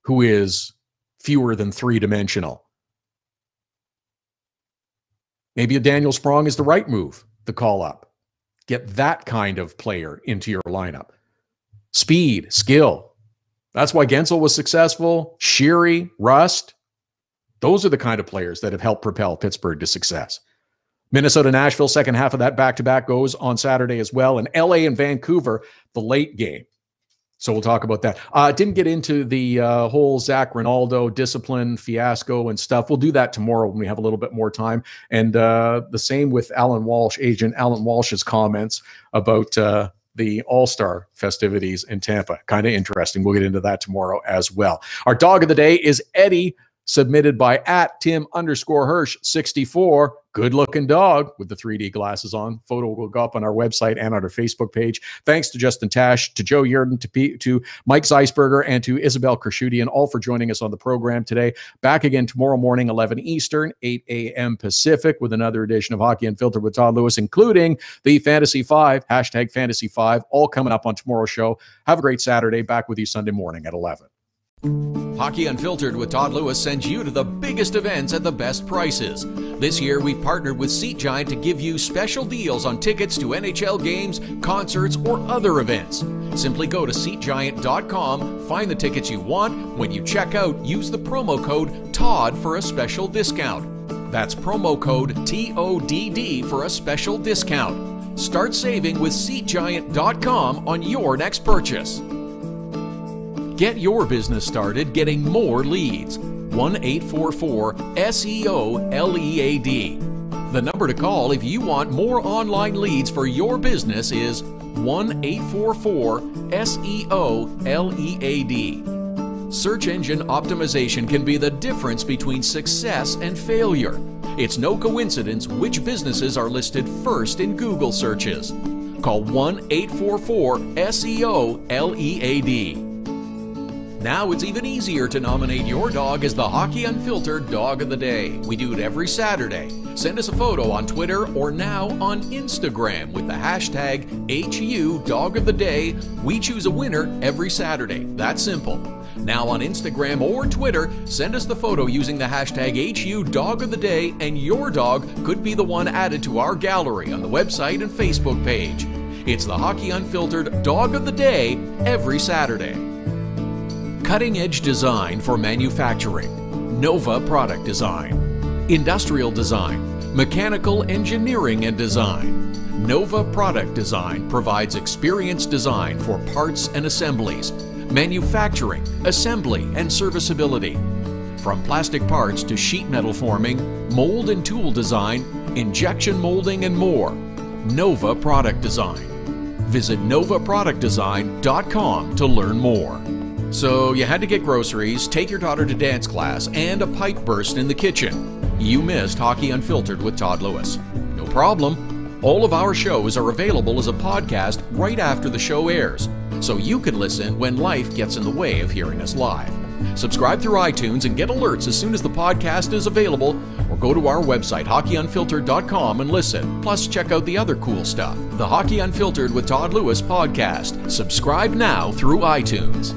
who is fewer than three-dimensional. Maybe a Daniel Sprong is the right move to call up. Get that kind of player into your lineup. Speed, skill. That's why Gensel was successful. Sheary, Rust. Those are the kind of players that have helped propel Pittsburgh to success. Minnesota, Nashville, second half of that back-to-back goes on Saturday as well. And LA and Vancouver, the late game. So we'll talk about that. Didn't get into the whole Zach Rinaldo discipline fiasco and stuff. We'll do that tomorrow when we have a little bit more time. And the same with Alan Walsh, agent Alan Walsh's comments about the All-Star festivities in Tampa. Kind of interesting. We'll get into that tomorrow as well. Our dog of the day is Eddie, submitted by @Tim_Hirsch64. Good looking dog with the 3D glasses on. Photo will go up on our website and on our Facebook page. Thanks to Justin Tasch, to Joe Yerdon, to Mike Zeisberger, and to Isabelle Khurshudyan, all for joining us on the program today. Back again tomorrow morning, 11 Eastern, 8 a.m. Pacific, with another edition of Hockey Unfiltered with Todd Lewis, including the Fantasy 5, #Fantasy 5, all coming up on tomorrow's show. Have a great Saturday. Back with you Sunday morning at 11. Hockey Unfiltered with Todd Lewis sends you to the biggest events at the best prices. This year, we've partnered with Seat Giant to give you special deals on tickets to NHL games, concerts, or other events. Simply go to SeatGiant.com, find the tickets you want. When you check out, use the promo code TODD for a special discount. That's promo code TODD for a special discount. Start saving with SeatGiant.com on your next purchase. Get your business started getting more leads. 1-844-SEO-LEAD. The number to call if you want more online leads for your business is 1-844-SEO-LEAD. Search engine optimization can be the difference between success and failure. It's no coincidence which businesses are listed first in Google searches. Call 1-844-SEO-LEAD. Now it's even easier to nominate your dog as the Hockey Unfiltered Dog of the Day. We do it every Saturday. Send us a photo on Twitter or now on Instagram with the hashtag HU Dog of the Day. We choose a winner every Saturday. That's simple. Now on Instagram or Twitter, send us the photo using the hashtag HU Dog of the Day, and your dog could be the one added to our gallery on the website and Facebook page. It's the Hockey Unfiltered Dog of the Day every Saturday. Cutting-edge design for manufacturing. Nova Product Design. Industrial design. Mechanical engineering and design. Nova Product Design provides experienced design for parts and assemblies, manufacturing, assembly, and serviceability. From plastic parts to sheet metal forming, mold and tool design, injection molding, and more. Nova Product Design. Visit novaproductdesign.com to learn more. So you had to get groceries, take your daughter to dance class, and a pipe burst in the kitchen. You missed Hockey Unfiltered with Todd Lewis. No problem. All of our shows are available as a podcast right after the show airs, so you can listen when life gets in the way of hearing us live. Subscribe through iTunes and get alerts as soon as the podcast is available, or go to our website, hockeyunfiltered.com, and listen. Plus, check out the other cool stuff. The Hockey Unfiltered with Todd Lewis podcast. Subscribe now through iTunes.